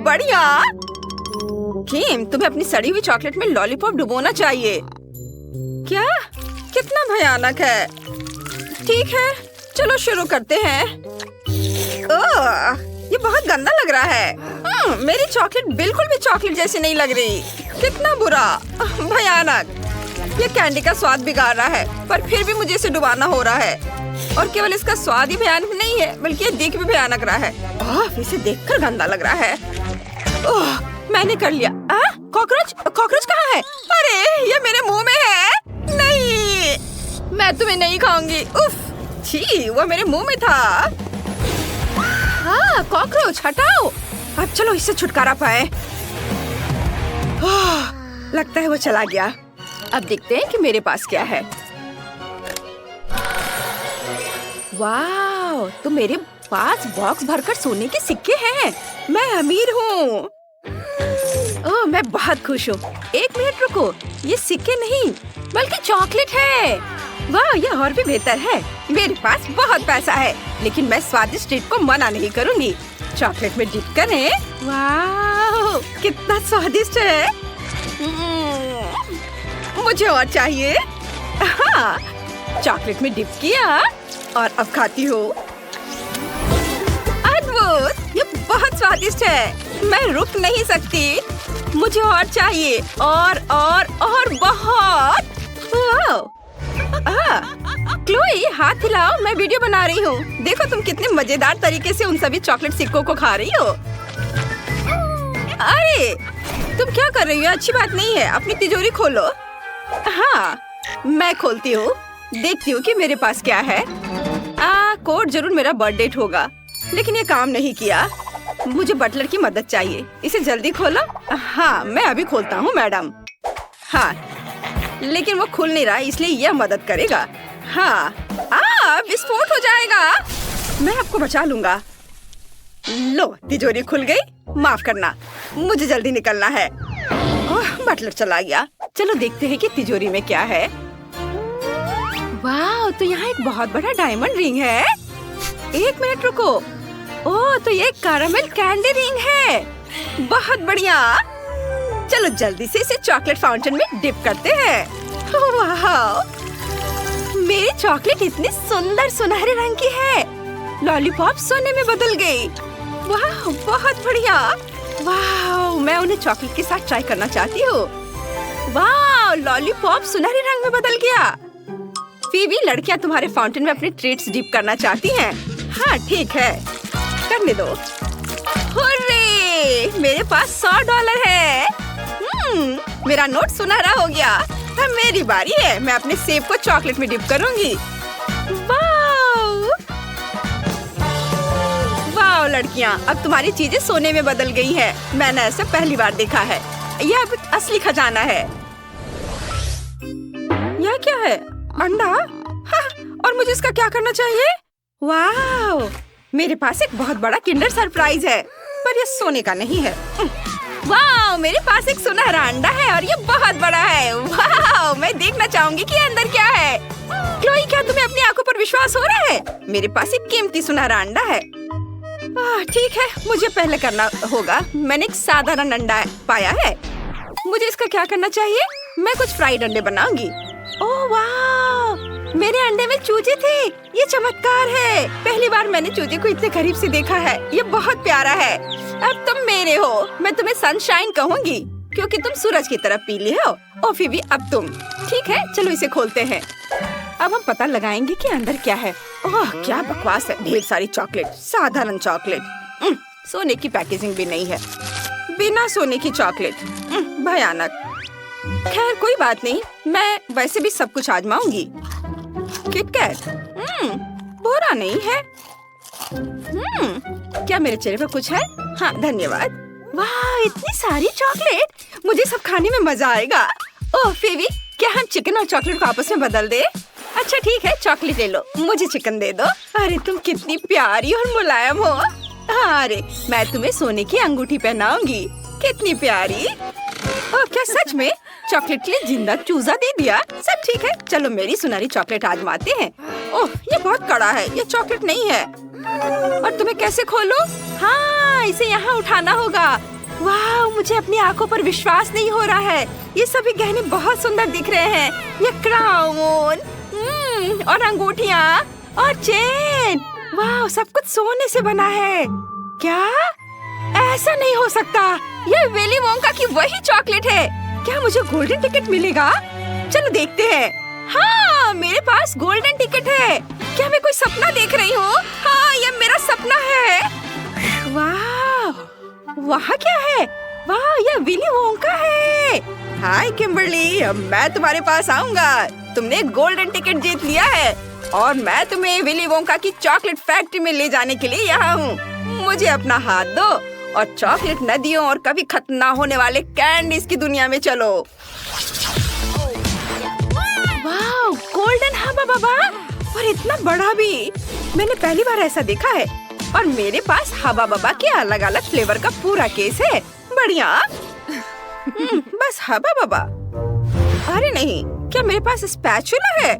S1: बढ़िया। किम, तुम्हें अपनी सड़ी हुई चॉकलेट में लॉलीपॉप डुबोना चाहिए। क्या? कितना भयानक है। ठीक है, चलो शुरू करते हैं। ये बहुत गंदा लग रहा है। मेरी चॉकलेट बिल्कुल भी चॉकलेट जैसी नहीं लग रही। कितना बुरा, भयानक। ये कैंडी का स्वाद बिगाड़ रहा है, पर फिर भी मुझे इसे डुबाना हो रहा है। और केवल इसका स्वाद ही भयानक नहीं है, बल्कि ये दिख भी भयानक रहा है। इसे देखकर गंदा लग रहा है। मैंने कर लिया। कॉकरोच? कॉकरोच कहाँ है? अरे ये मेरे मुंह में है। नहीं, मैं तुम्हें नहीं खाऊंगी। उफ, छी, वो मेरे मुंह में था। कॉकरोच हटाओ। अब चलो इससे छुटकारा पाए। लगता है वो चला गया। अब देखते हैं कि मेरे पास क्या है। वाह, तो मेरे पास बॉक्स भरकर सोने के सिक्के हैं। मैं अमीर हूँ। मैं बहुत खुश हूँ। 1 मिनट रुको, ये सिक्के नहीं बल्कि चॉकलेट है। वाह, यह और भी बेहतर है। मेरे पास बहुत पैसा है, लेकिन मैं स्वादिष्ट ट्रीट को मना नहीं करूँगी। चॉकलेट में डिप करें। वाह, कितना स्वादिष्ट है। मुझे और चाहिए। चॉकलेट में डिप किया और अब खाती हूँ। अद्भुत, ये बहुत स्वादिष्ट है। मैं रुक नहीं सकती। मुझे और चाहिए, और बहुत। क्लोई, हाथ हिलाओ, मैं वीडियो बना रही हूँ। देखो तुम कितने मजेदार तरीके से उन सभी चॉकलेट सिक्कों को खा रही हो। अरे तुम क्या कर रही हो? अच्छी बात नहीं है। अपनी तिजोरी खोलो। हाँ, मैं खोलती हूँ। देखती हूँ कि मेरे पास क्या है। कोड जरूर मेरा बर्थ डेट होगा, लेकिन ये काम नहीं किया। मुझे बटलर की मदद चाहिए। इसे जल्दी खोलो। हाँ, मैं अभी खोलता हूँ मैडम। हाँ, लेकिन वो खुल नहीं रहा, इसलिए यह मदद करेगा। हाँ, विस्फोट हो जाएगा। मैं आपको बचा लूंगा। लो, तिजोरी खुल गई। माफ करना, मुझे जल्दी निकलना है। बटलर चला गया। चलो देखते हैं कि तिजोरी में क्या है। वाह, तो यहाँ एक बहुत बड़ा डायमंड रिंग है। 1 मिनट रुको। ओह, तो ये कैरामेल कैंडी रिंग है। बहुत बढ़िया। चलो जल्दी से इसे चॉकलेट फाउंटेन में डिप करते हैं। वाह, मेरी चॉकलेट इतनी सुंदर सुनहरे रंग की है। लॉलीपॉप सोने में बदल गई। वाह, बहुत बढ़िया। वाह, मैं उन्हें चॉकलेट के साथ ट्राई करना चाहती हूँ। वाह, लॉलीपॉप सुनहरे रंग में बदल गया। फीबी, लड़कियाँ तुम्हारे फाउंटेन में अपने ट्रीट्स डिप करना चाहती हैं। हाँ ठीक है, करने दो। हुर्रे, मेरे पास $100 है। मेरा नोट सुनहरा हो गया। अब मेरी बारी है। मैं अपने सेब को चॉकलेट में डिप करूंगी। वाह, वाह लड़कियाँ, अब तुम्हारी चीजें सोने में बदल गई है। मैंने ऐसा पहली बार देखा है। यह अब असली खजाना है। यह क्या है? अंडा? हाँ, और मुझे इसका क्या करना चाहिए? वाह, मेरे पास एक बहुत बड़ा किंडर सरप्राइज है, पर यह सोने का नहीं है। वाह, मेरे पास एक सुनहरा अंडा है और ये बहुत बड़ा है। वाह, मैं देखना चाहूंगी कि अंदर क्या है। क्लोई, क्या तुम्हें अपनी आंखों पर विश्वास हो रहा है? मेरे पास एक कीमती सुनहरा अंडा है। ठीक है, मुझे पहले करना होगा। मैंने एक साधारण अंडा पाया है। मुझे इसका क्या करना चाहिए? मैं कुछ फ्राइड अंडे बनाऊंगी। ओह वाह, मेरे अंडे में चूजे थे। ये चमत्कार है। पहली बार मैंने चूजे को इतने करीब से देखा है। ये बहुत प्यारा है। अब तुम मेरे हो। मैं तुम्हें सनशाइन कहूंगी क्योंकि तुम सूरज की तरफ पीली हो। और फिर भी अब तुम। ठीक है, चलो इसे खोलते हैं। अब हम पता लगाएंगे कि अंदर क्या है। ओह, क्या बकवास है। ढेर सारी चॉकलेट, साधारण चॉकलेट। सोने की पैकेजिंग भी नहीं है। बिना सोने की चॉकलेट, भयानक। खैर कोई बात नहीं, मैं वैसे भी सब कुछ आजमाऊंगी। किटकैट, बुरा नहीं है। क्या मेरे चेहरे पर कुछ है? हाँ, धन्यवाद। वाह, इतनी सारी चॉकलेट। मुझे सब खाने में मजा आएगा। ओह फेवी, क्या हम चिकन और चॉकलेट को आपस में बदल दे? अच्छा ठीक है, चॉकलेट ले लो, मुझे चिकन दे दो। अरे तुम कितनी प्यारी और मुलायम हो। अरे मैं तुम्हें सोने की अंगूठी पहनाऊंगी। कितनी प्यारी। ओह, क्या सच में? चॉकलेट के लिए जिंदा चूजा दे दिया। सब ठीक है, चलो मेरी सुनहरी चॉकलेट आजमाते हैं। ओह, ये बहुत कड़ा है। ये चॉकलेट नहीं है। और तुम्हें कैसे खोलूं? हाँ, इसे यहाँ उठाना होगा। वाह, मुझे अपनी आंखों पर विश्वास नहीं हो रहा है। ये सभी गहने बहुत सुंदर दिख रहे हैं। ये क्राउन, और अंगूठियाँ और चेन। वाह, सब कुछ सोने से बना है। क्या? ऐसा नहीं हो सकता। ये विली वोंका की वही चॉकलेट है। क्या मुझे गोल्डन टिकट मिलेगा? चलो देखते हैं। हाँ, मेरे पास गोल्डन टिकट है। क्या मैं कोई सपना देख रही हूँ? हाँ, ये मेरा सपना है। वाह, वहाँ क्या है? वाह, ये विली वोंका है। हाय किम्बरली, मैं तुम्हारे पास आऊंगा। तुमने गोल्डन टिकट जीत लिया है और मैं तुम्हें विली वोंका की चॉकलेट फैक्ट्री में ले जाने के लिए यहाँ हूँ। मुझे अपना हाथ दो और चॉकलेट नदियों और कभी खत्म ना होने वाले कैंडीज की दुनिया में चलो। वाह, गोल्डन हबा बबा, और इतना बड़ा भी। मैंने पहली बार ऐसा देखा है। और मेरे पास हबा बबा के अलग अलग फ्लेवर का पूरा केस है। बढ़िया। बस हबा बबा। अरे नहीं, क्या मेरे पास स्पैचुला है?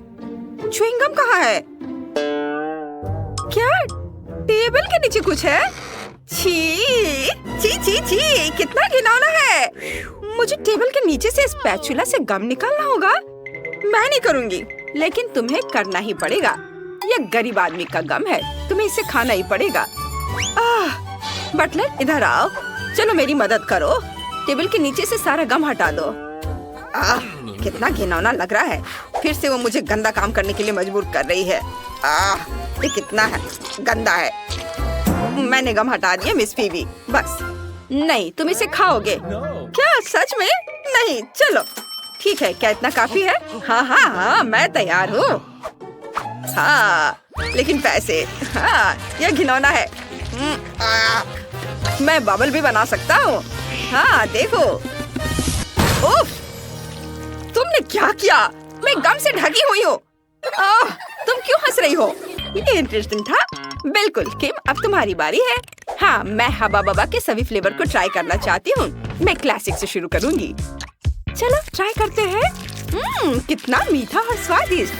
S1: च्युइंग गम कहाँ है? क्या टेबल के नीचे कुछ है? छी छी छी छी, कितना घिनौना है। मुझे टेबल के नीचे से स्पैचुला से गम निकालना होगा। मैं नहीं करूँगी, लेकिन तुम्हें करना ही पड़ेगा। यह गरीब आदमी का गम है, तुम्हें इसे खाना ही पड़ेगा। बटलर इधर आओ, चलो मेरी मदद करो। टेबल के नीचे से सारा गम हटा दो। कितना घिनौना लग रहा है। फिर से वो मुझे गंदा काम करने के लिए मजबूर कर रही है। ये कितना है गंदा है। मैंने गम हटा दिया मिस फीवी। बस नहीं, तुम इसे खाओगे क्या? सच में? नहीं, चलो ठीक है। क्या इतना काफी है? हाँ हाँ हाँ, मैं तैयार हूँ। हाँ, लेकिन पैसे। हाँ, यह घिनौना है। मैं बबल भी बना सकता हूँ। हाँ देखो। उफ, तुमने क्या किया? मैं गम से ढकी हुई हूँ। तुम क्यों हंस रही हो? ये इंटरेस्टिंग था। बिल्कुल किम, अब तुम्हारी बारी है। हाँ, मैं हबा बबा के सभी फ्लेवर को ट्राई करना चाहती हूँ। मैं क्लासिक से शुरू करूँगी। चलो ट्राई करते हैं। कितना मीठा और स्वादिष्ट।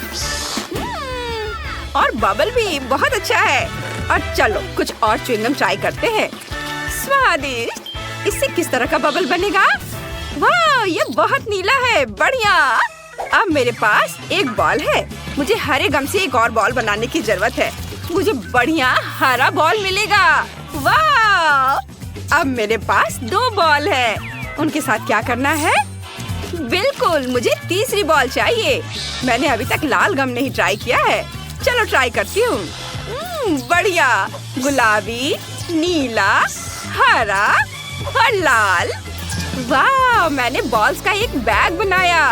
S1: और बबल भी बहुत अच्छा है। और चलो कुछ और च्युइंगम ट्राई करते हैं। स्वादिष्ट। इससे किस तरह का बबल बनेगा? वाह, ये बहुत नीला है। बढ़िया। अब मेरे पास एक बॉल है। मुझे हरे गम से एक और बॉल बनाने की जरूरत है। मुझे बढ़िया हरा बॉल मिलेगा। वाह, अब मेरे पास 2 बॉल है। उनके साथ क्या करना है? बिल्कुल, मुझे तीसरी बॉल चाहिए। मैंने अभी तक लाल गम नहीं ट्राई किया है। चलो ट्राई करती हूँ। बढ़िया, गुलाबी, नीला, हरा और लाल। वाह, मैंने बॉल्स का एक बैग बनाया।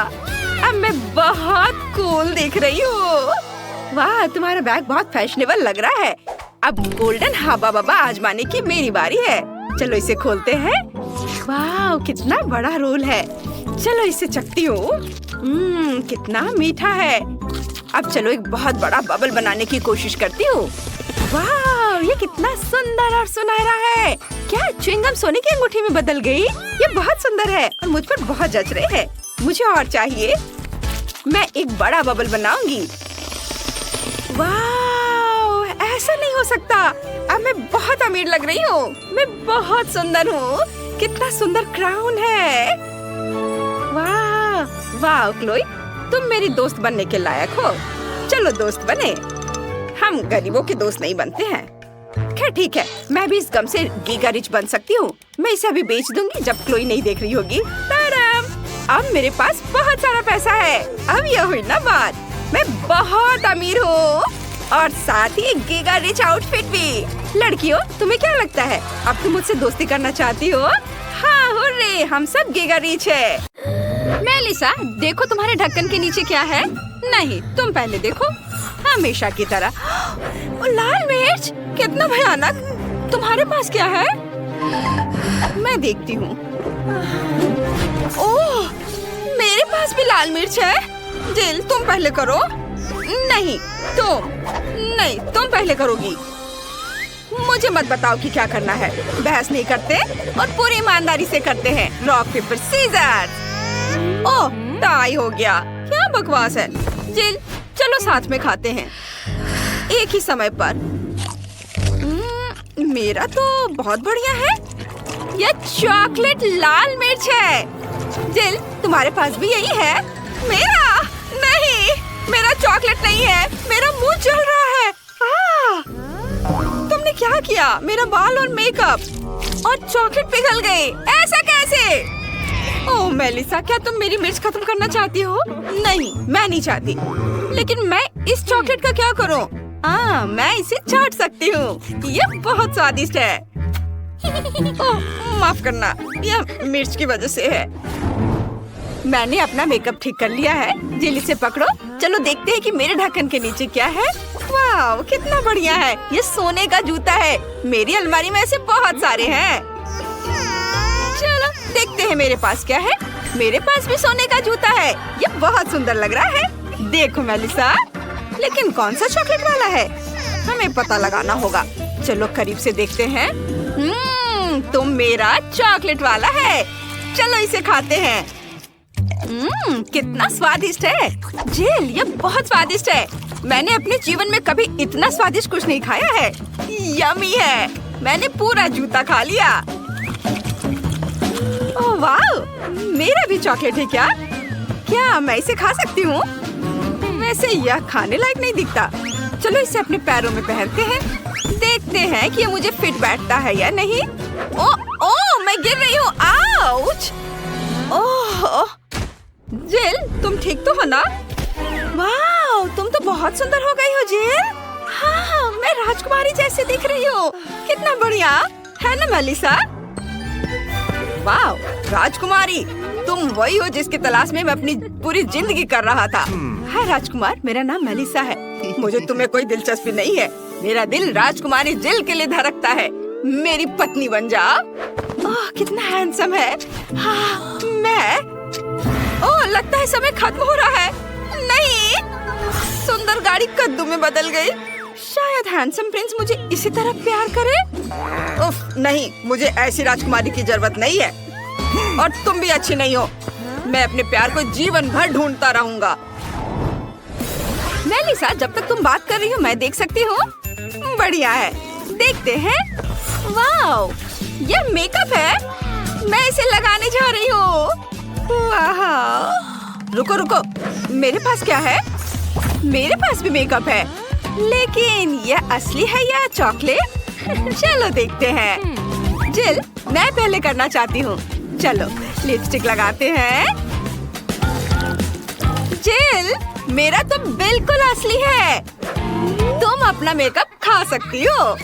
S1: अब मैं बहुत कूल दिख रही हूँ। वाह, तुम्हारा बैग बहुत फैशनेबल लग रहा है। अब गोल्डन हवा बबा आजमाने की मेरी बारी है। चलो इसे खोलते हैं। वाह, कितना बड़ा रोल है। चलो इसे चखती हूँ। कितना मीठा है। अब चलो एक बहुत बड़ा बबल बनाने की कोशिश करती हूँ। वाह, ये कितना सुंदर और सुनहरा है। क्या च्युइंगम सोने की अंगूठी में बदल गई? ये बहुत सुंदर है और मुझ पर बहुत जच रहे हैं। मुझे और चाहिए। मैं एक बड़ा बबल बनाऊंगी। वाह, ऐसा नहीं हो सकता। अब मैं बहुत अमीर लग रही हूँ। मैं बहुत सुंदर हूँ। कितना सुंदर क्राउन है। वाह वाह क्लोई, तुम मेरी दोस्त बनने के लायक हो। चलो दोस्त बने। हम गरीबों के दोस्त नहीं बनते हैं। खैर ठीक है, मैं भी इस गम से गीगा रिच बन सकती हूँ। मैं इसे अभी बेच दूंगी जब क्लोई नहीं देख रही होगी। अब मेरे पास बहुत सारा पैसा है। अब यह हुई ना बात। मैं बहुत अमीर हूँ और साथ ही गीगा रिच आउटफिट भी। लड़कियों, तुम्हें क्या लगता है? अब तुम मुझसे दोस्ती करना चाहती हो? हाँ हुर्रे, हम सब गीगा रिच है। मेलिसा, देखो तुम्हारे ढक्कन के नीचे क्या है। नहीं, तुम पहले देखो। हमेशा की तरह। लाल मिर्च, कितना भयानक। तुम्हारे पास क्या है? मैं देखती हूँ। ओह, मेरे पास भी लाल मिर्च है। जिल, तुम पहले करो। नहीं, तुम पहले करोगी। मुझे मत बताओ कि क्या करना है। बहस नहीं करते और पूरी ईमानदारी से करते हैं। Rock paper scissor. Oh, tie हो गया। क्या बकवास है। जिल, चलो साथ में खाते हैं एक ही समय पर। मेरा तो बहुत बढ़िया है। यह चॉकलेट लाल मिर्च है। जिल, तुम्हारे पास भी यही है? मेरा नहीं, मेरा चॉकलेट नहीं है। मेरा मुंह जल रहा है। तुमने क्या किया? मेरा बाल और मेकअप और चॉकलेट पिघल गए। ऐसा कैसे? ओह मेलिसा, क्या तुम मेरी मिर्च खत्म करना चाहती हो? नहीं, मैं नहीं चाहती। लेकिन मैं इस चॉकलेट का क्या करूं? मैं इसे चाट सकती हूँ। यह बहुत स्वादिष्ट है। ओह, माफ करना, यह मिर्च की वजह से है। मैंने अपना मेकअप ठीक कर लिया है। जिल, इसे पकड़ो। चलो देखते हैं कि मेरे ढक्कन के नीचे क्या है। वाह, कितना बढ़िया है। ये सोने का जूता है। मेरी अलमारी में ऐसे बहुत सारे हैं। चलो देखते हैं मेरे पास क्या है। मेरे पास भी सोने का जूता है। ये बहुत सुंदर लग रहा है। देखो मेलिसा, लेकिन कौन सा चॉकलेट वाला है? हमें पता लगाना होगा। चलो करीब से देखते हैं। तुम मेरा चॉकलेट वाला है। चलो इसे खाते हैं। कितना स्वादिष्ट है। जिल, ये बहुत स्वादिष्ट है। मैंने अपने जीवन में कभी इतना स्वादिष्ट कुछ नहीं खाया है। यम्मी है। मैंने पूरा जूता खा लिया। ओह वाह, मेरा भी चॉकलेट है क्या? क्या मैं इसे खा सकती हूँ? वैसे यह खाने लायक नहीं दिखता। चलो इसे अपने पैरों में पहनते हैं। देखते हैं कि ये मुझे फिट बैठता है या नहीं। ओह, मैं गिर रही हूँ। आउच! ओह, जिल, तुम ठीक तो हो ना? वाह, तुम तो बहुत सुंदर हो गई हो जिल। हाँ, मैं राजकुमारी जैसे दिख रही हूँ। कितना बढ़िया है ना मेलिसा? वाह, राजकुमारी, तुम वही हो जिसकी तलाश में मैं अपनी पूरी जिंदगी कर रहा था। हाय राजकुमार, मेरा नाम मेलिसा है। मुझे तुम्हें कोई दिलचस्पी नहीं है। मेरा दिल राजकुमारी जिल के लिए धड़कता है। मेरी पत्नी बन जाओ। ओह, कितना हैंडसम है। हाँ, मैं। ओह, लगता है समय खत्म हो रहा है। नहीं, सुंदर गाड़ी कद्दू में बदल गई। शायद हैंडसम प्रिंस मुझे इसी तरह प्यार करे। उफ, नहीं, मुझे ऐसी राजकुमारी की जरूरत नहीं है। और तुम भी अच्छी नहीं हो। मैं अपने प्यार को जीवन भर ढूंढता रहूंगा। मेलिसा, जब तक तुम बात कर रही हो मैं देख सकती हूँ। बढ़िया है, देखते हैं। वाह, यह मेकअप है। मैं इसे लगाने जा रही हूँ। वाह, रुको रुको, मेरे पास क्या है? मेरे पास भी मेकअप है, लेकिन यह असली है या चॉकलेट? चलो देखते हैं। जिल, मैं पहले करना चाहती हूँ। चलो लिपस्टिक लगाते हैं। जिल, मेरा तो बिल्कुल असली है। तुम अपना मेकअप खा सकती हो।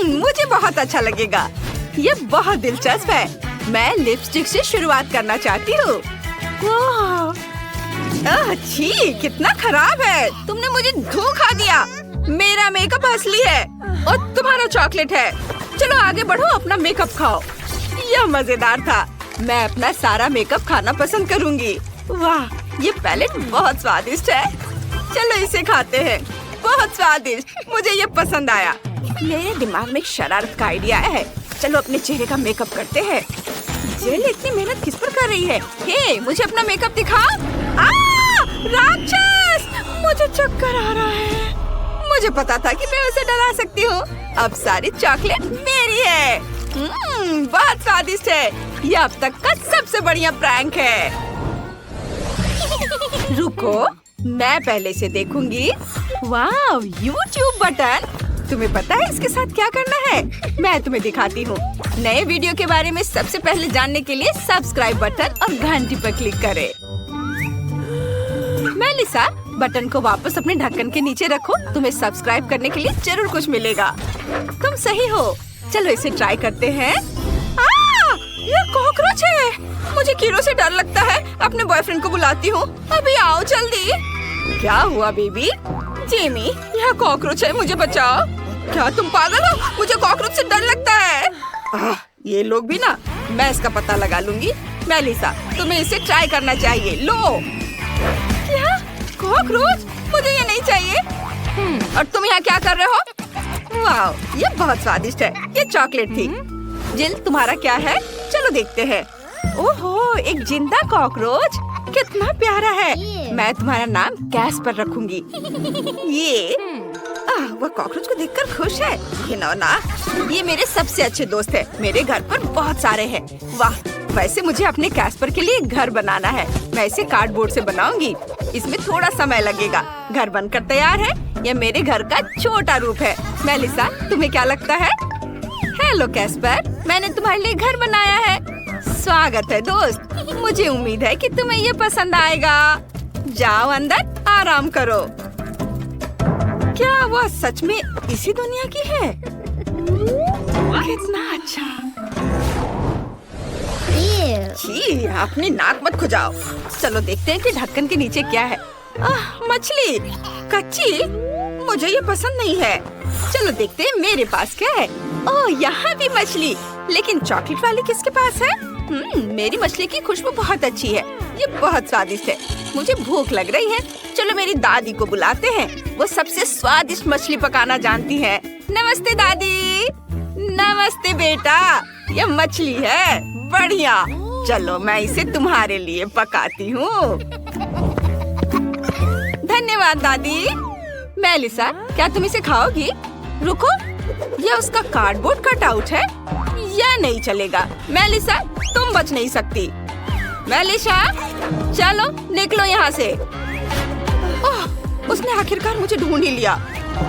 S1: मुझे बहुत अच्छा लगेगा। ये बहुत दिलचस्प है। मैं लिपस्टिक से शुरुआत करना चाहती हूँ। छी, कितना खराब है। तुमने मुझे धोखा दिया। मेरा मेकअप असली है और तुम्हारा चॉकलेट है। चलो आगे बढ़ो, अपना मेकअप खाओ। यह मजेदार था। मैं अपना सारा मेकअप खाना पसंद करूंगी। वाह, ये पैलेट बहुत स्वादिष्ट है। चलो इसे खाते हैं। बहुत स्वादिष्ट, मुझे ये पसंद आया। मेरे दिमाग में एक शरारत का आइडिया है। चलो अपने चेहरे का मेकअप करते हैं। जेल इतनी मेहनत किस पर कर रही है? हे, मुझे अपना मेकअप दिखा। राक्षस! मुझे चक्कर आ रहा है। मुझे पता था कि मैं उसे डरा सकती हूँ। अब सारी चॉकलेट मेरी है। बहुत स्वादिष्ट है। यह अब तक का सबसे बढ़िया प्रैंक है। रुको, मैं पहले से देखूंगी। वाह, YouTube बटन। तुम्हें पता है इसके साथ क्या करना है? मैं तुम्हें दिखाती हूँ। नए वीडियो के बारे में सबसे पहले जानने के लिए सब्सक्राइब बटन और घंटी पर क्लिक करें। मेलिसा, बटन को वापस अपने ढक्कन के नीचे रखो। तुम्हें सब्सक्राइब करने के लिए जरूर कुछ मिलेगा। तुम सही हो। चलो इसे ट्राई करते हैं। यह कॉकरोच है। मुझे कीड़ों से डर लगता है। अपने बॉयफ्रेंड को बुलाती हूँ। अभी आओ जल्दी। क्या हुआ बेबी? जेमी, यह कॉकरोच है, मुझे बचाओ। क्या तुम पागल हो? मुझे कॉकरोच से डर लगता है। ये लोग भी ना, मैं इसका पता लगा लूंगी। मेलिसा, तुम्हें इसे ट्राई करना चाहिए। लो। क्या? कॉकरोच? मुझे ये नहीं चाहिए। और तुम यहाँ क्या कर रहे हो? वाह, ये बहुत स्वादिष्ट है। ये चॉकलेट थी। जिल, तुम्हारा क्या है? चलो देखते हैं। ओहो, एक जिंदा कॉकरोच। कितना प्यारा है। मैं तुम्हारा नाम कैस्पर रखूंगी। ये वह कॉकरोच को देखकर खुश है। घिनौना। ये मेरे सबसे अच्छे दोस्त है। मेरे घर पर बहुत सारे हैं। वाह, वैसे मुझे अपने कैस्पर के लिए घर बनाना है। मैं इसे कार्डबोर्ड से बनाऊंगी। इसमें थोड़ा समय लगेगा। घर बनकर तैयार है। यह मेरे घर का छोटा रूप है। मेलिसा, तुम्हें क्या लगता है? हेलो कैस्पर, मैंने तुम्हारे लिए घर बनाया है। स्वागत है दोस्त। मुझे उम्मीद है कि तुम्हें ये पसंद आएगा। जाओ अंदर, आराम करो। क्या वह सच में इसी दुनिया की है? कितना अच्छा। छी, अपनी नाक मत खुजाओ। चलो देखते हैं कि ढक्कन के नीचे क्या है। मछली कच्ची। मुझे ये पसंद नहीं है। चलो देखते हैं मेरे पास क्या है। ओह, यहाँ भी मछली। लेकिन चॉकलेट वाली किसके पास है? मेरी मछली की खुशबू बहुत अच्छी है। ये बहुत स्वादिष्ट है। मुझे भूख लग रही है। चलो मेरी दादी को बुलाते हैं। वो सबसे स्वादिष्ट मछली पकाना जानती है। नमस्ते दादी। नमस्ते बेटा। ये मछली है। बढ़िया। चलो मैं इसे तुम्हारे लिए पकाती हूँ। धन्यवाद दादी। मेलिसा, क्या तुम इसे खाओगी? रुको, यह उसका कार्डबोर्ड कटआउट है। यह नहीं चलेगा। मेलिसा, तुम बच नहीं सकती। मेलिसा, चलो निकलो यहाँ से। ओह, उसने आखिरकार मुझे ढूंढ ही लिया।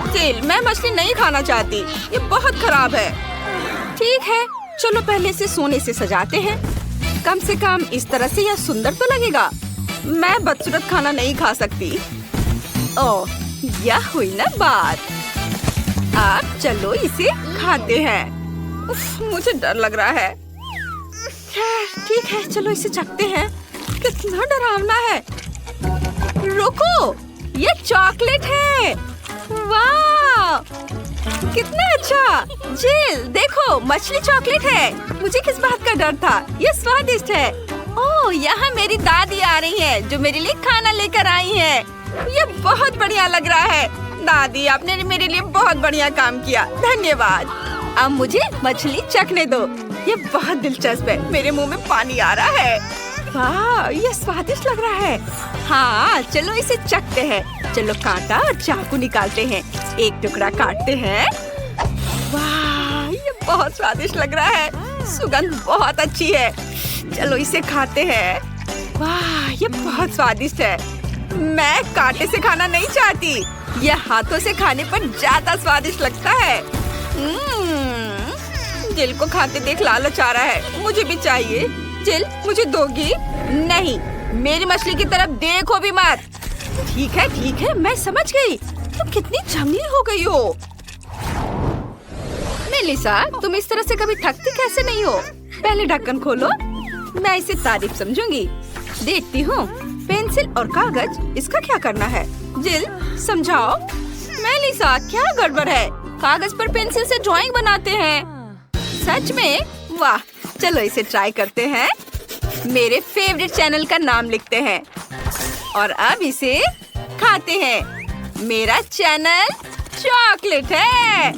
S1: जेल, मैं मछली नहीं खाना चाहती। ये बहुत खराब है। ठीक है, चलो पहले से सोने से सजाते हैं। कम से कम इस तरह से यह सुंदर तो लगेगा। मैं बदसूरत खाना नहीं खा सकती। ओह, यह हुई ना बात। अब चलो इसे खाते हैं। उफ, मुझे डर लग रहा है। ठीक है, चलो इसे चखते हैं। कितना डरावना है। रुको, ये चॉकलेट है। वाह, कितना अच्छा। जिल, देखो, मछली चॉकलेट है। मुझे किस बात का डर था? ये स्वादिष्ट है। ओह, यहाँ मेरी दादी आ रही है, जो मेरे लिए खाना लेकर आई है। ये बहुत बढ़िया लग रहा है। दादी, आपने मेरे लिए बहुत बढ़िया काम किया। धन्यवाद। अब मुझे मछली चखने दो। ये बहुत दिलचस्प है। मेरे मुंह में पानी आ रहा है। वाह, ये स्वादिष्ट लग रहा है। हाँ, चलो इसे चखते हैं। चलो कांटा और चाकू निकालते हैं। एक टुकड़ा काटते हैं। वाह, ये बहुत स्वादिष्ट लग रहा है। सुगंध बहुत अच्छी है। चलो इसे खाते हैं। वाह, ये बहुत स्वादिष्ट है। मैं कांटे से खाना नहीं चाहती। यह हाथों से खाने पर ज्यादा स्वादिष्ट लगता है। जिल को खाते देख लालच आ रहा है। मुझे भी चाहिए। जिल, मुझे दोगी? नहीं, मेरी मछली की तरफ देखो भी मत। ठीक है, मैं समझ गई। तुम कितनी जंगली हो गई हो। मेलिसा, तुम इस तरह से कभी थकती कैसे नहीं हो? पहले ढक्कन खोलो। मैं इसे तारीफ समझूंगी। देखती हूँ। पेंसिल और कागज, इसका क्या करना है? जिल, समझाओ। मेलिसा, क्या गड़बड़ है? कागज पर पेंसिल से ड्राइंग बनाते हैं। सच में? वाह, चलो इसे ट्राई करते हैं। मेरे फेवरेट चैनल का नाम लिखते हैं और अब इसे खाते हैं। मेरा चैनल चॉकलेट है।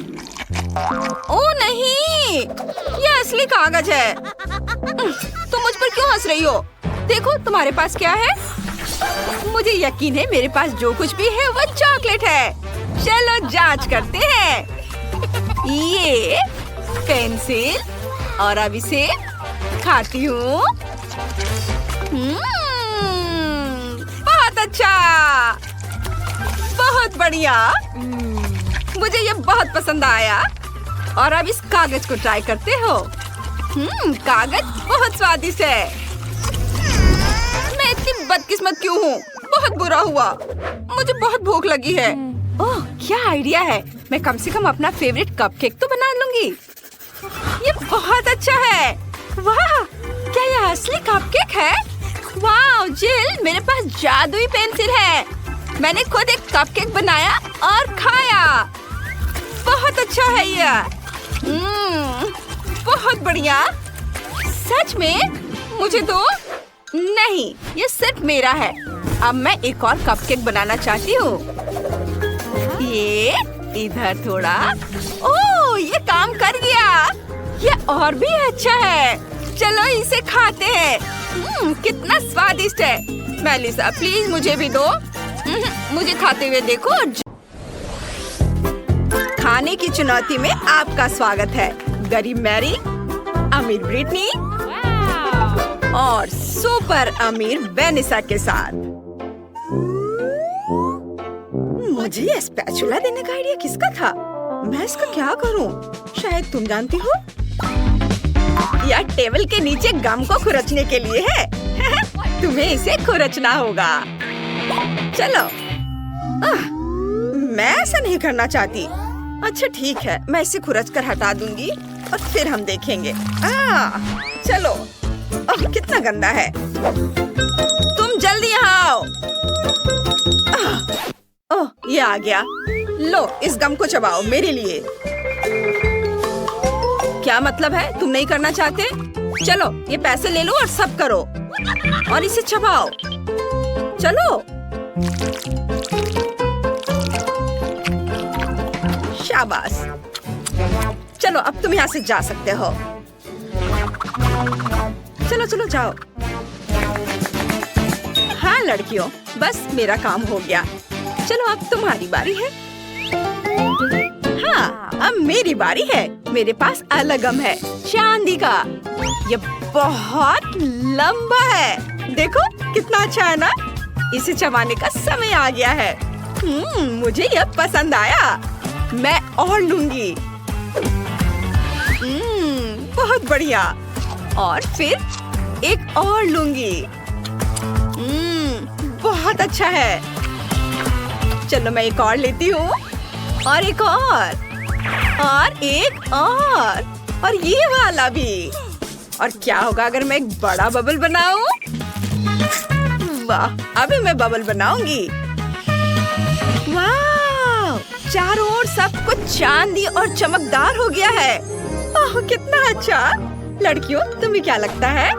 S1: ओ नहीं, ये असली कागज है। तुम मुझ पर क्यों हंस रही हो? देखो तुम्हारे पास क्या है। मुझे यकीन है मेरे पास जो कुछ भी है वो चॉकलेट है। चलो जांच करते हैं। ये पेंसिल और अब इसे खाती हूँ। बहुत अच्छा, बहुत बढ़िया। मुझे ये बहुत पसंद आया। और अब इस कागज को ट्राई करते हो। कागज बहुत स्वादिष्ट है। मैं इतनी बदकिस्मत क्यों हूँ? बहुत बुरा हुआ। मुझे बहुत भूख लगी है। ओह, क्या आइडिया है। मैं कम से कम अपना फेवरेट कपकेक तो बना लूंगी। ये बहुत अच्छा है। वाह, क्या ये असली कपकेक है? वाह जिल, मेरे पास जादुई पेंसिल है। मैंने खुद एक कपकेक बनाया और खाया। बहुत अच्छा है ये। बहुत बढ़िया। सच में? मुझे दो। नहीं, ये सिर्फ मेरा है। अब मैं एक और कपकेक बनाना चाहती हूँ। ये इधर थोड़ा। ओह, ये काम कर गया। ये और भी अच्छा है। चलो इसे खाते हैं। कितना स्वादिष्ट है। मेलिसा, प्लीज मुझे भी दो। मुझे खाते हुए देखो। खाने की चुनौती में आपका स्वागत है। गरीब मैरी, अमीर ब्रिटनी और सुपर अमीर वेनिसा के साथ। मुझे ये स्पैचुला देने का आइडिया किसका था? मैं इसका क्या करूं? शायद तुम जानती हो। यह टेबल के नीचे गम को खुरचने के लिए है। तुम्हें इसे खुरचना होगा। चलो। मैं ऐसा नहीं करना चाहती। अच्छा ठीक है, मैं इसे खुरच कर हटा दूंगी और फिर हम देखेंगे। चलो। ओह, कितना गंदा है। तुम जल्दी यहाँ आओ। ओह, ये आ गया। लो, इस गम को चबाओ मेरे लिए। क्या मतलब है? तुम नहीं करना चाहते? चलो, ये पैसे ले लो और सब करो और इसे चबाओ। चलो। शाबाश। चलो, अब तुम यहाँ से जा सकते हो। चलो चलो जाओ। हाँ लड़कियों, बस मेरा काम हो गया। चलो अब तुम्हारी बारी है। हाँ, अब मेरी बारी है। मेरे पास अलग गम है, चांदी का। ये बहुत लंबा है। देखो कितना अच्छा है ना? इसे चबाने का समय आ गया है। मुझे यह पसंद आया। मैं और लूंगी। बहुत बढ़िया। और फिर एक और लूंगी। बहुत अच्छा है। चलो मैं एक और लेती हूँ और एक और एक और ये वाला भी। और क्या होगा अगर मैं एक बड़ा बबल बनाऊं? वाह, अभी मैं बबल बनाऊंगी। वाह, चारों ओर सब कुछ चांदी और चमकदार हो गया है। ओह, कितना अच्छा। लड़कियों, तुम्हें क्या लगता है?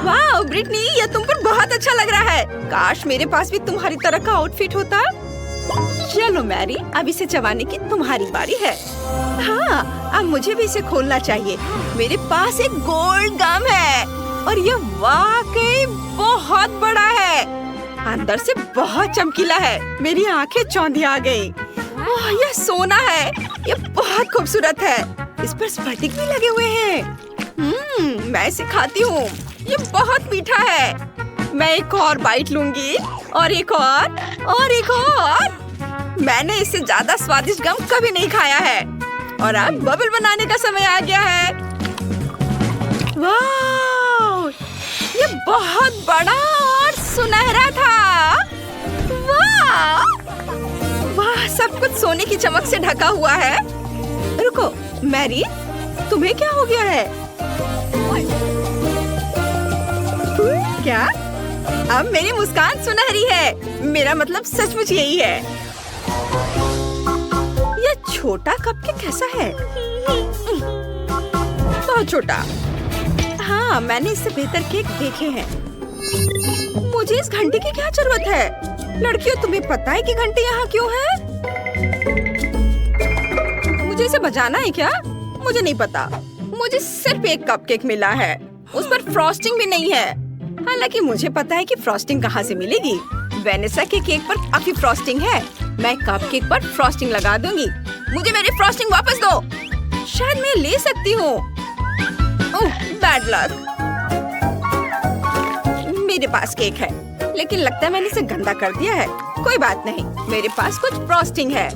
S1: वाह ब्रिटनी, ये तुम पर बहुत अच्छा लग रहा है। काश मेरे पास भी तुम्हारी तरह का आउटफिट होता। चलो मैरी, अब इसे चबाने की तुम्हारी बारी है। हाँ, अब मुझे भी इसे खोलना चाहिए। मेरे पास एक गोल्ड गम है और ये वाकई बहुत बड़ा है। अंदर से बहुत चमकीला है। मेरी आंखें चौंधिया गई। ओह, ये सोना है। ये बहुत खूबसूरत है। इस पर स्फटिक भी लगे हुए हैं। मैं इसे खाती हूँ। ये बहुत मीठा है। मैं एक और बाइट लूंगी और एक और। मैंने इससे ज्यादा स्वादिष्ट गम कभी नहीं खाया है। और अब बबल बनाने का समय आ गया है। वाह, ये बहुत बड़ा और सुनहरा था। वाह वाह, सब कुछ सोने की चमक से ढका हुआ है। रुको मैरी, तुम्हें क्या हो गया है? क्या? अब मेरी मुस्कान सुनहरी है। मेरा मतलब सचमुच यही है। ये छोटा कपकेक कैसा है? बहुत छोटा। हाँ, मैंने इससे बेहतर केक देखे हैं। मुझे इस घंटी की क्या जरूरत है? लड़कियों, तुम्हें पता है कि घंटी यहाँ क्यों है? मुझे इसे बजाना है क्या? मुझे नहीं पता। मुझे सिर्फ एक कपकेक मिला है। उस पर फ्रॉस्टिंग भी नहीं है। हालांकि मुझे पता है कि फ्रॉस्टिंग कहाँ से मिलेगी। वेनेसा के केक पर काफी फ्रॉस्टिंग है। मैं कपकेक पर फ्रॉस्टिंग लगा दूंगी। मुझे मेरी फ्रॉस्टिंग वापस दो। शायद मैं ले सकती हूँ। ओह, बैड लक। मेरे पास केक है, लेकिन लगता है मैंने इसे गंदा कर दिया है। कोई बात नहीं, मेरे पास कुछ फ्रॉस्टिंग है।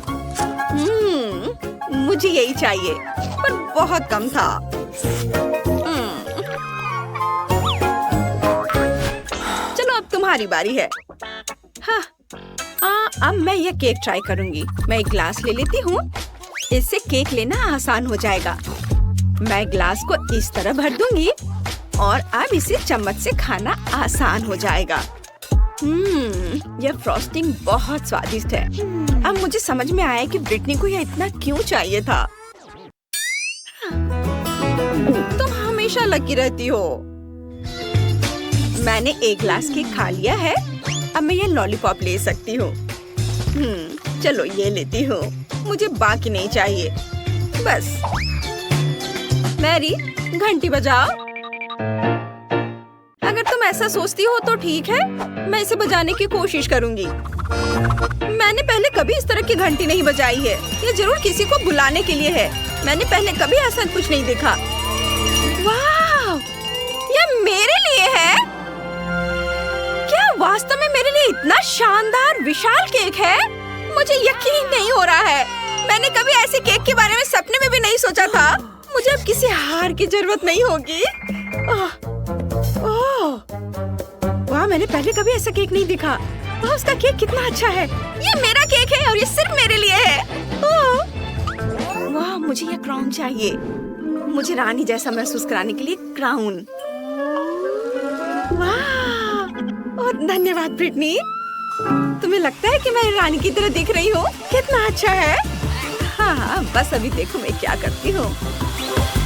S1: मुझे यही चाहिए, पर बहुत कम था। चलो, अब तुम्हारी बारी है। हाँ, अब मैं यह केक ट्राई करूंगी। मैं एक ग्लास ले लेती हूँ। इससे केक लेना आसान हो जाएगा। मैं ग्लास को इस तरह भर दूंगी और अब इसे चम्मच से खाना आसान हो जाएगा। यह फ्रॉस्टिंग बहुत स्वादिष्ट है। अब मुझे समझ में आया कि ब्रिटनी को यह इतना क्यों चाहिए था। तुम हमेशा लकी रहती हो। मैंने एक ग्लास केक खा लिया है। अब मैं ये लॉलीपॉप ले सकती हूँ। चलो, ये लेती हूँ। मुझे बाकी नहीं चाहिए। बस। मैरी, घंटी बजाओ। अगर तुम ऐसा सोचती हो तो ठीक है, मैं इसे बजाने की कोशिश करूंगी। मैंने पहले कभी इस तरह की घंटी नहीं बजाई है। ये जरूर किसी को बुलाने के लिए है। मैंने पहले कभी ऐसा कुछ नहीं देखा। वाह! ये मेरे लिए है? क्या वास्तव में मेरे लिए इतना शानदार विशाल केक है? मुझे यकीन नहीं हो रहा है। मैंने कभी ऐसे केक के बारे में सपने में भी नहीं सोचा था। मुझे अब किसी हार की जरूरत नहीं होगी। वाह, मैंने पहले कभी ऐसा केक नहीं देखा। वाह, उसका केक कितना अच्छा है। ये मेरा केक है और ये सिर्फ मेरे लिए है। वाह, मुझे ये क्राउन चाहिए। मुझे रानी जैसा महसूस कराने के लिए क्राउन। वाह, और धन्यवाद ब्रिटनी। तुम्हें लगता है कि मैं रानी की तरह दिख रही हूँ? कितना अच्छा है। हाँ, बस अभी देखो मैं क्या करती हूँ।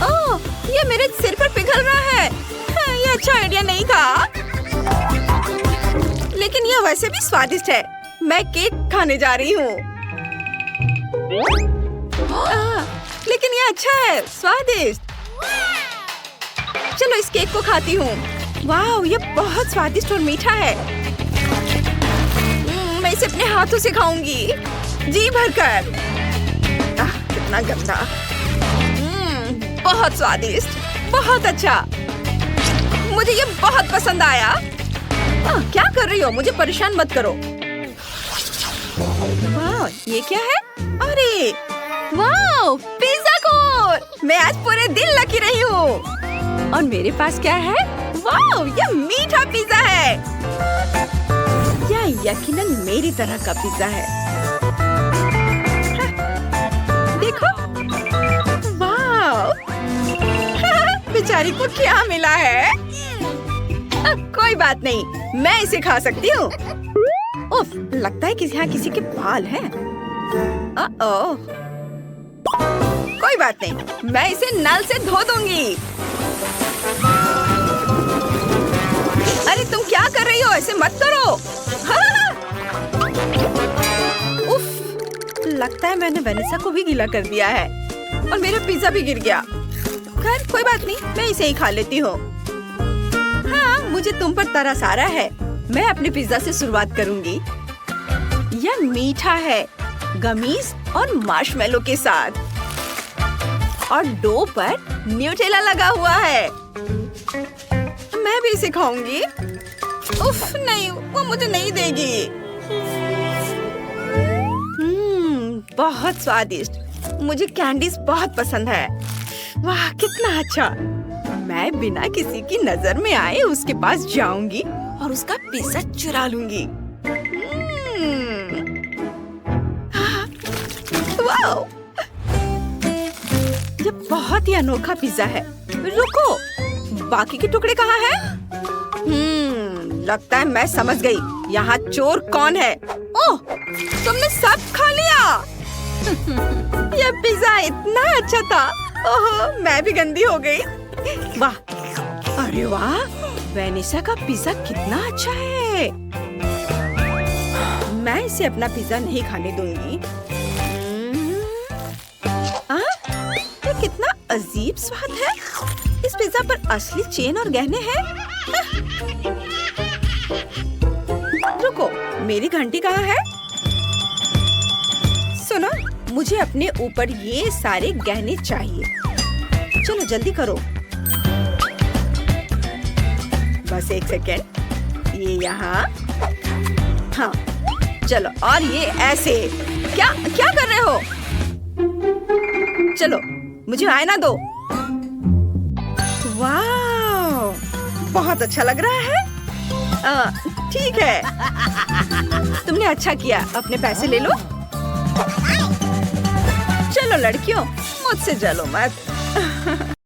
S1: ओह, ये मेरे सिर पर पिघल रहा है। ये अच्छा आइडिया नहीं था, लेकिन यह वैसे भी स्वादिष्ट है। मैं केक खाने जा रही हूँ। लेकिन यह अच्छा है, स्वादिष्ट। चलो, इस केक को खाती हूँ। वाह, ये बहुत स्वादिष्ट और मीठा है। मैं इसे अपने हाथों से खाऊंगी, जी भरकर। कितना गंदा। बहुत स्वादिष्ट, बहुत अच्छा। मुझे ये बहुत पसंद आया। क्या कर रही हो? मुझे परेशान मत करो। वाह, ये क्या है? अरे वाह, पिज़्ज़ा कोन। मैं आज पूरे दिन लकी रही हूँ। और मेरे पास क्या है? वाह, ये मीठा पिज़्ज़ा है। यह यकीनन मेरी तरह का पिज़्ज़ा है। देखो, वाह, बेचारी को क्या मिला है? कोई बात नहीं, मैं इसे खा सकती हूँ। उफ, लगता है कि यहाँ किसी के बाल हैं। कोई बात नहीं, मैं इसे नल से धो दूंगी। अरे तुम क्या कर रही हो? ऐसे मत करो। उफ, लगता है मैंने वेनेसा को भी गीला कर दिया है और मेरा पिज़्ज़ा भी गिर गया। खैर, कोई बात नहीं, मैं इसे ही खा लेती हूँ। हाँ, मुझे तुम पर तरस आ रहा है। मैं अपने पिज़्ज़ा से शुरुआत करूंगी। यह मीठा है, गमीज और मार्शमेलो के साथ, और डो पर न्यूटेला लगा हुआ है। मैं भी इसे खाऊंगी। उफ, नहीं, वो मुझे नहीं देगी। बहुत स्वादिष्ट। मुझे कैंडीज बहुत पसंद है। वाह, कितना अच्छा। मैं बिना किसी की नजर में आए उसके पास जाऊंगी और उसका पिज़्ज़ा चुरा लूंगी। वाह, ये बहुत ही अनोखा पिज़्ज़ा है। रुको, बाकी के टुकड़े कहाँ हैं? लगता है मैं समझ गई। यहाँ चोर कौन है। ओह, तुमने सब खा लिया। यह पिज्जा इतना अच्छा था। ओह, मैं भी गंदी हो गई। वाह, अरे वाह, वेनिसा का पिज्जा कितना अच्छा है। मैं इसे अपना पिज्जा नहीं खाने दूंगी। ये कितना अजीब स्वाद है। इस पिज्जा पर असली चेन और गहने हैं। रुको, मेरी घंटी कहाँ है? सुनो, मुझे अपने ऊपर ये सारे गहने चाहिए। चलो जल्दी करो। बस एक सेकेंड, ये यहाँ। हाँ, चलो, और ये ऐसे। क्या क्या कर रहे हो? चलो, मुझे आईना दो। वाह, बहुत अच्छा लग रहा है। ठीक है, तुमने अच्छा किया। अपने पैसे ले लो। चलो लड़कियों, मुझसे जलो मत।